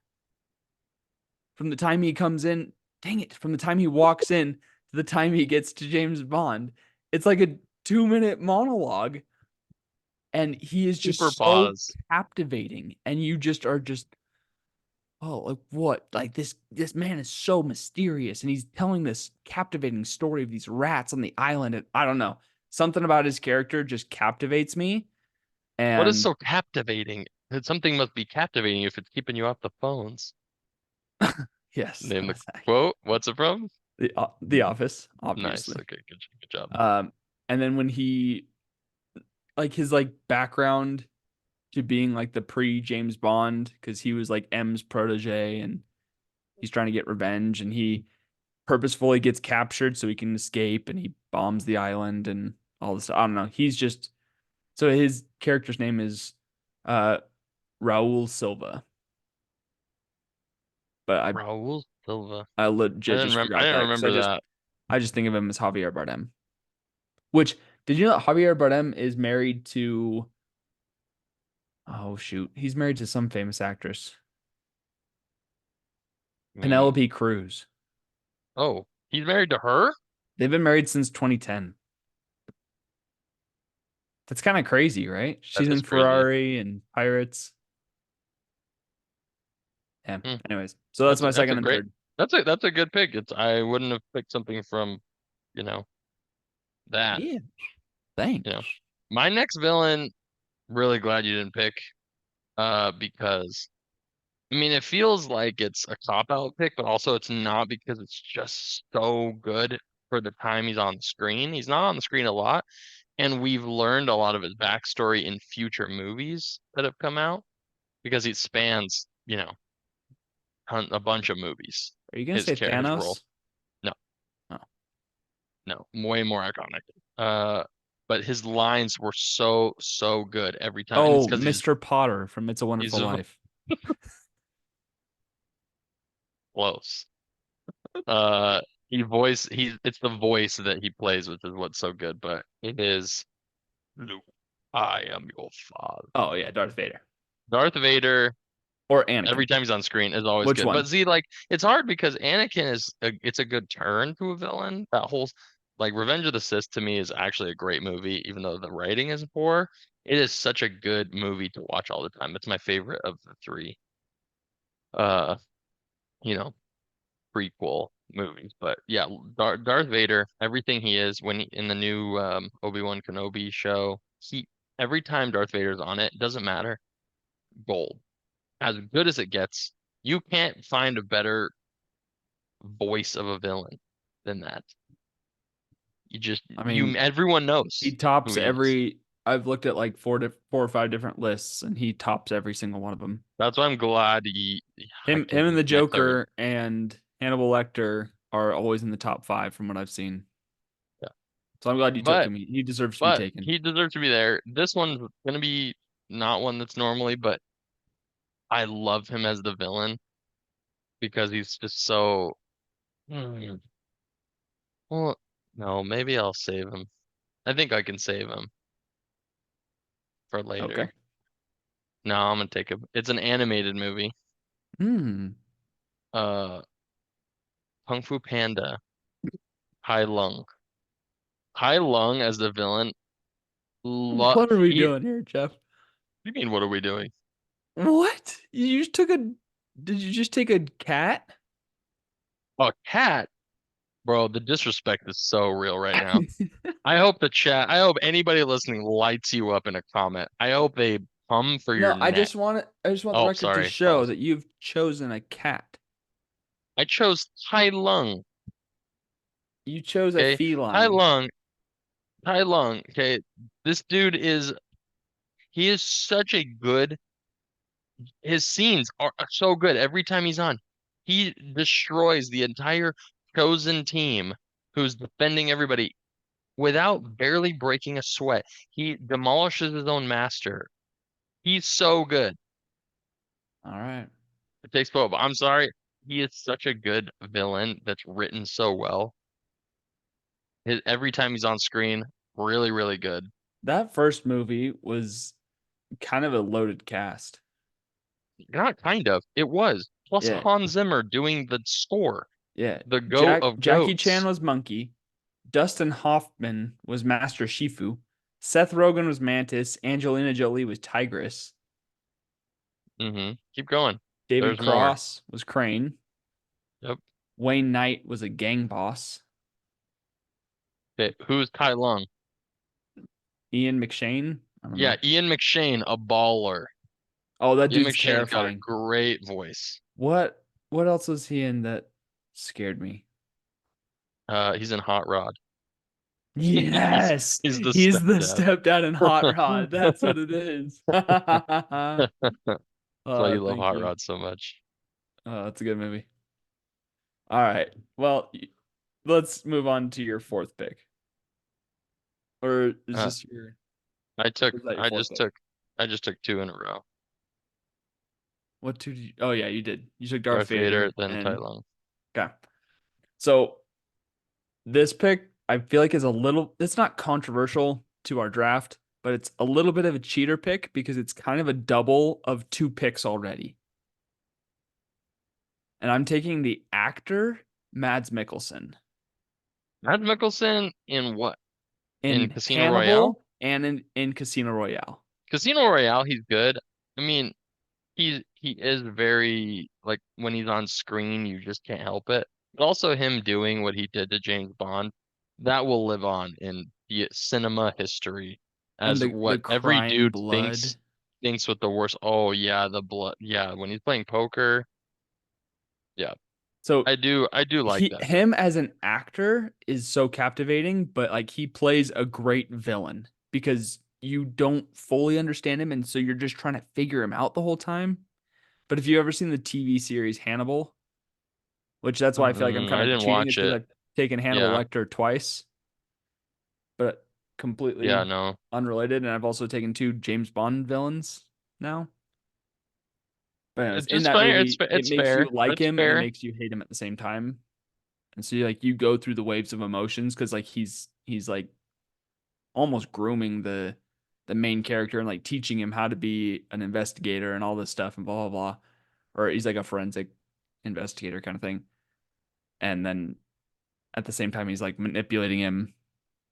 from the time he comes in. Dang it! From the time he walks in to the time he gets to James Bond, it's like a 2 minute monologue, and he is Super just so pause. captivating, and you just are just oh like what like this man is so mysterious, and he's telling this captivating story of these rats on the island, and I don't know something about his character just captivates me, What is and so captivating? That something must be captivating if it's keeping you off the phones. yes, Name the quote. What's it from? the Office, Nice. obviously. Okay, good job. Um, and then when he like his like background to being like the pre James Bond because he was like M's protege and he's trying to get revenge and he purposefully gets captured so he can escape and he bombs the island and all this stuff. I don't know. He's just so his character's name is uh Raul Silva, but Raul Silva. I legit just I forgot didn't that because remember that. I just think of him as Javier Bardem. Which did you know that Javier Bardem is married to oh shoot, he's married to some famous actress, Hmm. Penelope Cruz. Oh, he's married to her? They've been married since 2010. That's kind of crazy, right? That She's is in crazy. Ferrari and Pirates. Yeah. Hmm. Anyways, so that's my That's a second and great third. that's a good pick. It's I wouldn't have picked something from, you know, that. Yeah. You know. Thanks. My next villain, really glad you didn't pick, because I mean it feels like it's a cop-out pick, but also it's not because it's just so good for the time he's on the screen. He's not on the screen a lot, and we've learned a lot of his backstory in future movies that have come out because he spans, a bunch of movies. Are you gonna His say care, his role. Thanos? No, Oh. no, way more iconic. Uh, but his lines were so good every time, and it's Oh, because Mr. Potter from It's a he's Wonderful a Life. close. Uh, it's the voice that he plays, which is what's so good. But it is Luke, I am your father. Oh yeah, Darth Vader. Darth Vader. Or Every Anakin. time he's on screen is always Which good. But one? see, like it's hard because it's a good turn to a villain. That whole like Revenge of the Sith to me is actually a great movie, even though the writing is poor. It is such a good movie to watch all the time. It's my favorite of the three uh, you know, prequel movies. But yeah, Darth Vader, everything he is in the new Obi-Wan Kenobi show, he every time Darth Vader's on it, doesn't matter, gold. As good as it gets. You can't find a better voice of a villain than that. I mean, Everyone he knows who tops he is. I've looked at like four or five different lists, and he tops every single one of them. That's why I'm glad I Him and the can't say it. Joker and Hannibal Lecter are always in the top five from what I've seen. Yeah. So I'm glad you took But him. He deserves to be but taken. he deserves to be there. This one's gonna be not one that's normally, but I love him as the villain because he's just so. Hmm. Well, no, maybe I'll save him. I think I can save him for Okay. later. No, I'm gonna take him. It's an animated movie. Hmm. Uh, Kung Fu Panda, Hai Lung. Hai Lung as the villain. What are we He. doing here, Jeff? What do you mean? What are we doing? What? You just took a. Did you just take a cat? Oh, cat, bro. The disrespect is so real right now. I hope anybody listening lights you up in a comment. I hope they come for your No, I neck. just want it. I just want the Oh, record to sorry. show Pause. that you've chosen a cat. I chose Tai Lung. You chose a Okay. Tai feline. Lung. Tai Lung. Okay. This dude he is such a good, his scenes are so good every time he's on. He destroys the entire chosen team who's defending everybody without barely breaking a sweat. He demolishes his own master. He's so good. All right. It takes both. But I'm sorry. He is such a good villain that's written so well. Every time he's on screen, really, really good. That first movie was kind of a loaded cast. Not kind of. It was. Plus Yeah. Hans Zimmer doing the score, Yeah. the goat of Jackie Chan goats. was Monkey. Dustin Hoffman was Master Shifu. Seth Rogen was Mantis. Angelina Jolie was Tigress. Keep going. David There's more. Cross was Crane. Yep. Wayne Knight was a gang boss. Okay. Who's Tai Lung? Ian McShane. I don't Yeah, know. Ian McShane, a baller. Oh, that Ian dude's McShane's got a terrifying. great voice. What else was he in that scared me? He's in Hot Rod. He's Yes, he's the he's the stepdad. stepdad in Hot Rod. That's what it is. That's why you love Thank Hot you. Rod so much. That's a good movie. All right. Well, let's move on to your fourth pick. Or is Uh, this your, I took, or is that your I fourth just pick? took, I just took two in a row. What two did you? Oh yeah, you did. You took Darth Darth Vader, Vader then Tai and Lung. okay. So this pick, I feel like is a little. It's not controversial to our draft, but it's a little bit of a cheater pick because it's kind of a double of two picks already. And I'm taking the actor Mads Mikkelsen Mads Mikkelsen in what? In in Casino Royale? Hannibal and in Casino Royale. Casino Royale, he's good. I mean, he is very like when he's on screen, you just can't help it. But also him doing what he did to James Bond, that will live on in the cinema history And as the what every crime dude blood. thinks with the worst. Oh yeah, the blood. Yeah, when he's playing poker. Yeah, So I do like he that pick. him as an actor is so captivating, but like he plays a great villain because you don't fully understand him, and so you're just trying to figure him out the whole time. But if you ever seen the TV series Hannibal, which that's why I feel like I'm kind I of didn't cheating, is watch because it. I've taken Hannibal Yeah, Lecter twice, but yeah, completely no. unrelated. And I've also taken two James Bond villains now. But anyways, in It's that fair. movie, it It's makes you fair. like It's him and it fair. makes you hate him at the same time. And so you go through the waves of emotions because like he's like almost grooming the main character and like teaching him how to be an investigator and all this stuff and blah blah blah. Or he's like a forensic investigator kind of thing. And then at the same time he's like manipulating him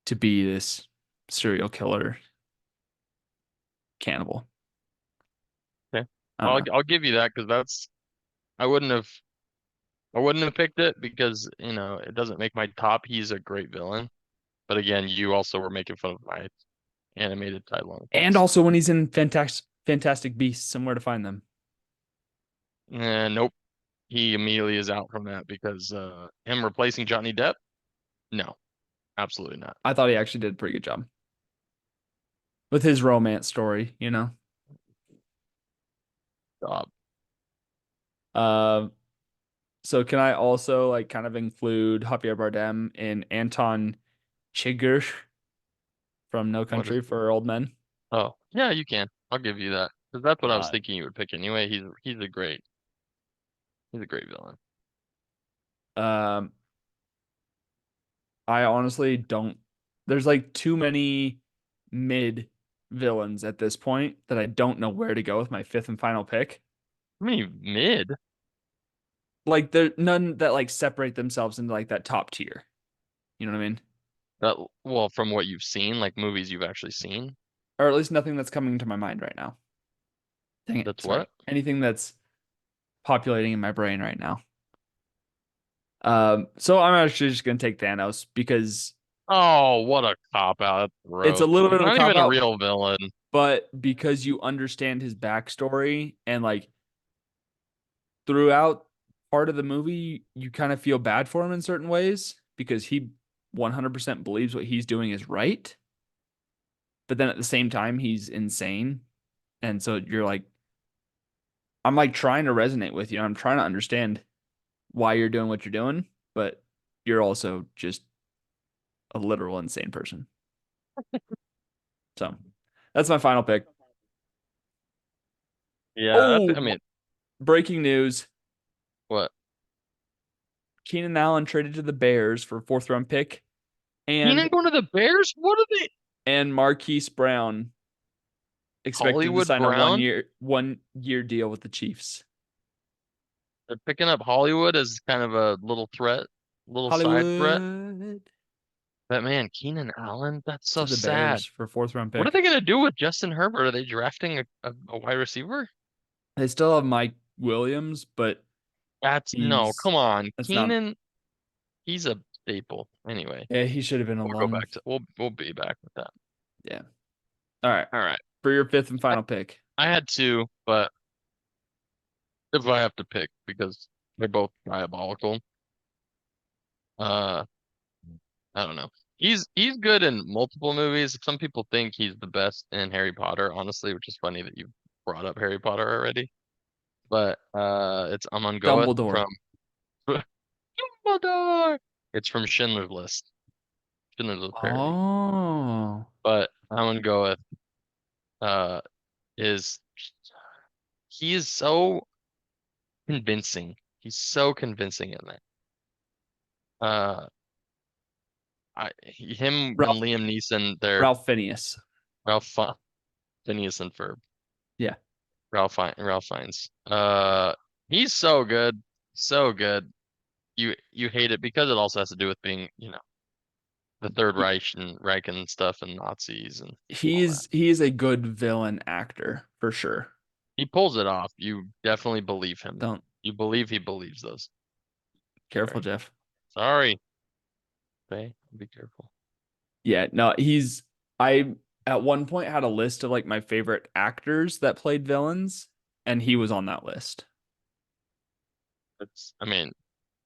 to be this serial killer cannibal. Okay. I don't know. I'll give you that because that's I wouldn't have I wouldn't have picked it because, it doesn't make my top. He's a great villain. But again, you also were making fun of my animated Tai Lung And picks. also when he's in Fantastic Beasts, somewhere to find them. Nope. He immediately is out from that because him replacing Johnny Depp? No, absolutely not. I thought he actually did a pretty good job. with his romance story, you know. Job. Uh, so can I also like kind of include Javier Bardem in Anton Chigurh from No What is? Country for Old Men? Oh, yeah, you can. I'll give you that. Because that's what I was Uh, thinking you would pick anyway. He's a great villain. um, I honestly don't. There's like too many mid villains at this point that I don't know where to go with my fifth and final pick. I mean, mid. Like there none that like separate themselves into like that top tier. You know what I mean? That well, from what you've seen, like movies you've actually seen. Or at least nothing that's coming to my mind right now. Dang it, That's sorry. what? Anything that's populating in my brain right now. So I'm actually just gonna take Thanos because Oh, what a cop out. That's it's a gross. little He's bit of a not cop even a out, real villain. but because you understand his backstory and like throughout part of the movie, you kind of feel bad for him in certain ways because he 100% believes what he's doing is right, but then at the same time, he's insane. And so you're like, I'm like trying to resonate with you. I'm trying to understand why you're doing what you're doing, but you're also just a literal insane person. So that's my final pick. Yeah, Oh, I mean, breaking news. what? Keenan Allen traded to the Bears for a fourth round pick Keenan and going to the Bears? What are they? Marquise Brown expected to Hollywood sign a Brown? 1 year deal with the Chiefs. They're picking up Hollywood as kind of a little threat, little side threat. Hollywood But man, Keenan Allen, that's so to the sad. Bears for a fourth round What are pick. they gonna do with Justin Herbert? Are they drafting a wide receiver? They still have Mike Williams, but That's no, he's come on. that's not Keenan, he's a staple. Anyway, yeah, he should have been a we'll go one. back to we'll be back with that. Yeah. All right. All right. For your fifth and I, final pick. I had two, but if I have to pick because they're both diabolical, uh, I don't know. He's good in multiple movies. Some people think he's the best in Harry Potter, honestly, which is funny that you brought up Harry Potter already. But it's Amon Goeth Dumbledore. from Dumbledore. It's from Schindler's List. Schindler's List parody. Oh. But Amon Goeth uh is he is so convincing. He's so convincing in that. Uh him and Ralph Liam Neeson, they're Ralph Phineas. Ralph Phineas and Ferb. Yeah. Ralph Fiennes. He's so good. So good. You hate it because it also has to do with being, the Third He, Reich and stuff and Nazis and all that. he is a good villain actor for sure. He pulls it off. You definitely believe him. Don't You believe he believes those. careful, Sorry. Jeff. Sorry. Okay, be careful. Yeah, no, he's I at one point had a list of like my favorite actors that played villains, and he was on that list. I mean,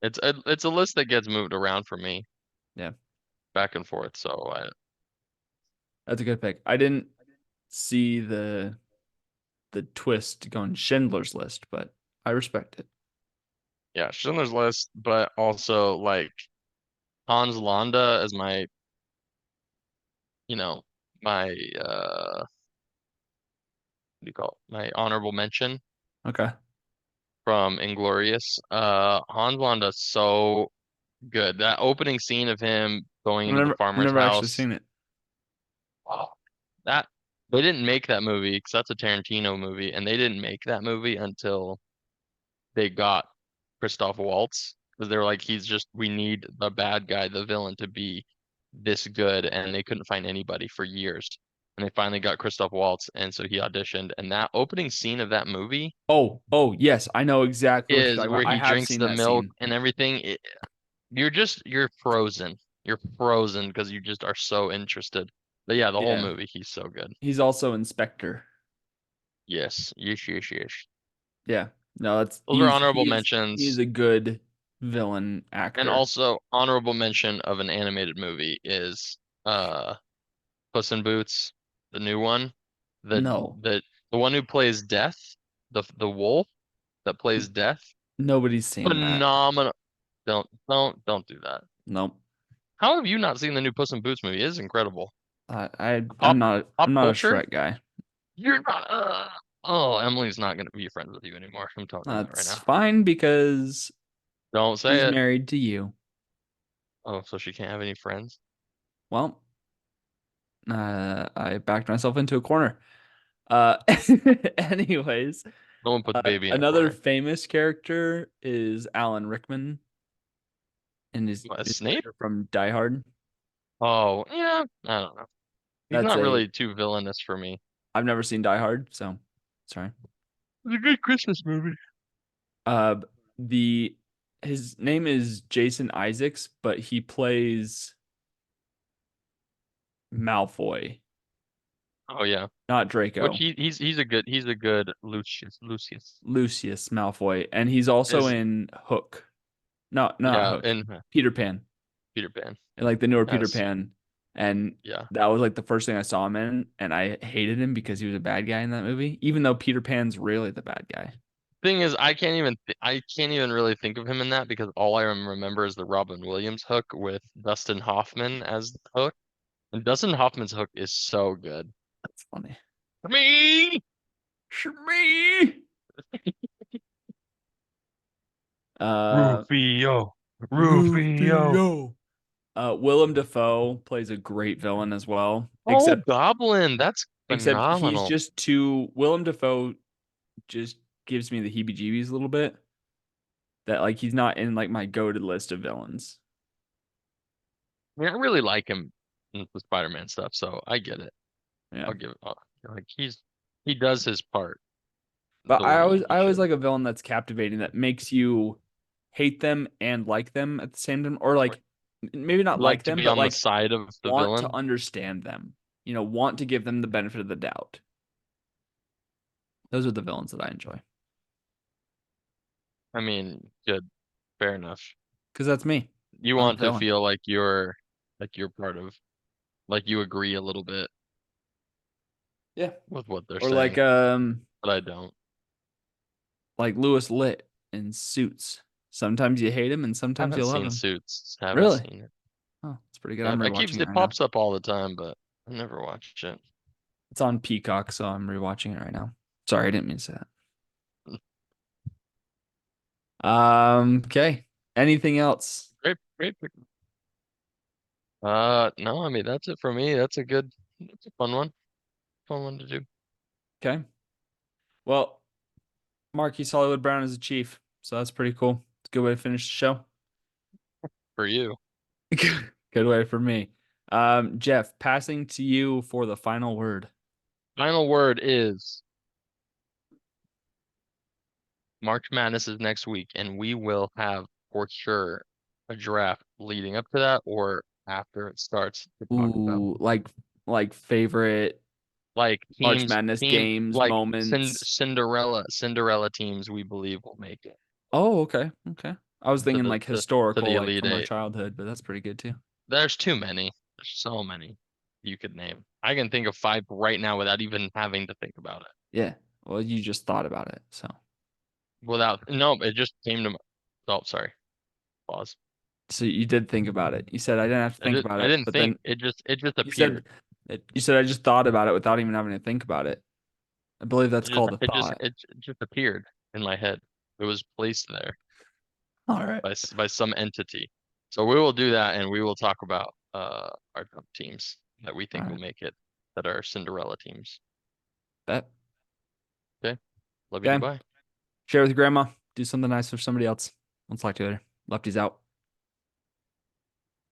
it's a list that gets moved around for me Yeah, back and forth. So that's a good pick. I didn't see the twist going Schindler's List, but I respect it. yeah, Schindler's List, but also like Hans Landa as you know, my what do you call it? My honorable mention Okay. from Inglorious. Hans Landa's so good. That opening scene of him going into the I've farmer's never actually house. seen it. Oh, that they didn't make that movie because that's a Tarantino movie, and they didn't make that movie until they got Christoph Waltz because they were like, we need the bad guy, the villain, to be this good, and they couldn't find anybody for years. And they finally got Christoph Waltz, and so he auditioned. And that opening scene of that movie Oh, yes, I know exactly what you're is talking about. where I he have drinks seen the that milk scene. and everything. You're frozen. You're frozen because you just are so interested. But yeah, the whole Yeah. movie, he's so good. He's also Inspector. Yes, yes, yes, yes. Yeah. No, that's Those are honorable he's mentions. a good villain And actor. also honorable mention of an animated movie is Puss in Boots. the new one, the No, the the one who plays Death, the wolf that plays Death, nobody's seen that. phenomenal. Don't do that. Nope. How have you not seen the new Puss in Boots movie? It is incredible. I'm Pop not pop I'm not a culture? Shrek guy. You're not. Oh, Emily's not gonna be friends with you anymore. I'm telling you that right That's now. fine because Don't she's say it. married to you. Oh, so she can't have any friends? Well, I backed myself into a corner. Anyways, No one puts baby in a another corner. famous character is Alan Rickman and What, his Snape? character from Die Hard. Oh, yeah. I don't know. He's That's not a really too villainous for me. I've never seen Die Hard, so sorry. It's a good Christmas movie. Uh, the his name is Jason Isaacs, but he plays Malfoy, Oh yeah. not Which Draco. he's a good Lucius. Lucius Malfoy, and he's also Is in Hook. No, not yeah, Hook. in Peter Pan, Peter Pan. and like the newer Peter As Pan, and yeah. that was like the first thing I saw him in, and I hated him because he was a bad guy in that movie, even though Peter Pan's really the bad guy. Thing is, I can't even really think of him in that because all I remember is the Robin Williams Hook with Dustin Hoffman as the Hook. And Dustin Hoffman's Hook is so good. That's funny. Me, Shmee! Uh, Rufio, Rufio. Rufio. Willem Dafoe plays a great villain as well, Oh, Goblin, that's except he's phenomenal. just too Willem Dafoe just gives me the heebie-jeebies a little bit. That like he's not in like my go-to list of villains. I mean, I really like him in the Spider-Man stuff, so I get it. Yeah. I'll give it. Like he does his part But the way I he always should. like a villain that's captivating that makes you hate them and like them at the same time, or like maybe not Like like to them, be but on the like side of the want to villain. understand them. Want to give them the benefit of the doubt. Those are the villains that I enjoy I mean, good, fair enough. because that's me. You I'm a want to villain. feel like you're part of, like you agree a little bit Yeah. with what they're Or saying, but I don't. like Lewis Litt in Suits. Sometimes you hate him and sometimes Haven't you love seen him. Suits. Haven't Really? seen it. Oh, it's pretty good. Yeah, I'm I keeps rewatching it it right now. pops up all the time, but I never watched it. It's on Peacock, so I'm rewatching it right now. Sorry, I didn't mean to say that. Okay. Anything else? Great, great. No, I mean that's it for me. That's a fun one to do Okay. Well, Marquise Hollywood Brown is a chief, so that's pretty cool. It's a good way to finish the show. for you. Good way for me. Jeff, passing to you for the final word. Final word is March Madness is next week, and we will have for sure a draft leading up to that or after it starts to talk about. Ooh, like favorite Like March Madness team games, like moments. Cinderella teams we believe will make it Oh, okay. Okay. I was to thinking the like to historical, the like Elite from our Eight. childhood, but that's pretty good too. There's too many. There's so many you could name. I can think of five right now without even having to think about it. Yeah. Well, you just thought about it, so Without no, it just came to my. Oh, sorry. Pause. you did think about it. You said I didn't have to think about I it, didn't but think. then It just you said appeared. you said I just thought about it without even having to think about it. I believe that's It just called a it just thought. it just appeared in my head. It was placed there All right. by some entity. So we will do that, and we will talk about our top teams that we All think will right. make it, that are Cinderella teams. Bet. Okay, love you. Okay. Goodbye. Share with your grandma. Do something nice for somebody else. Let's talk to you later. Lefty's out.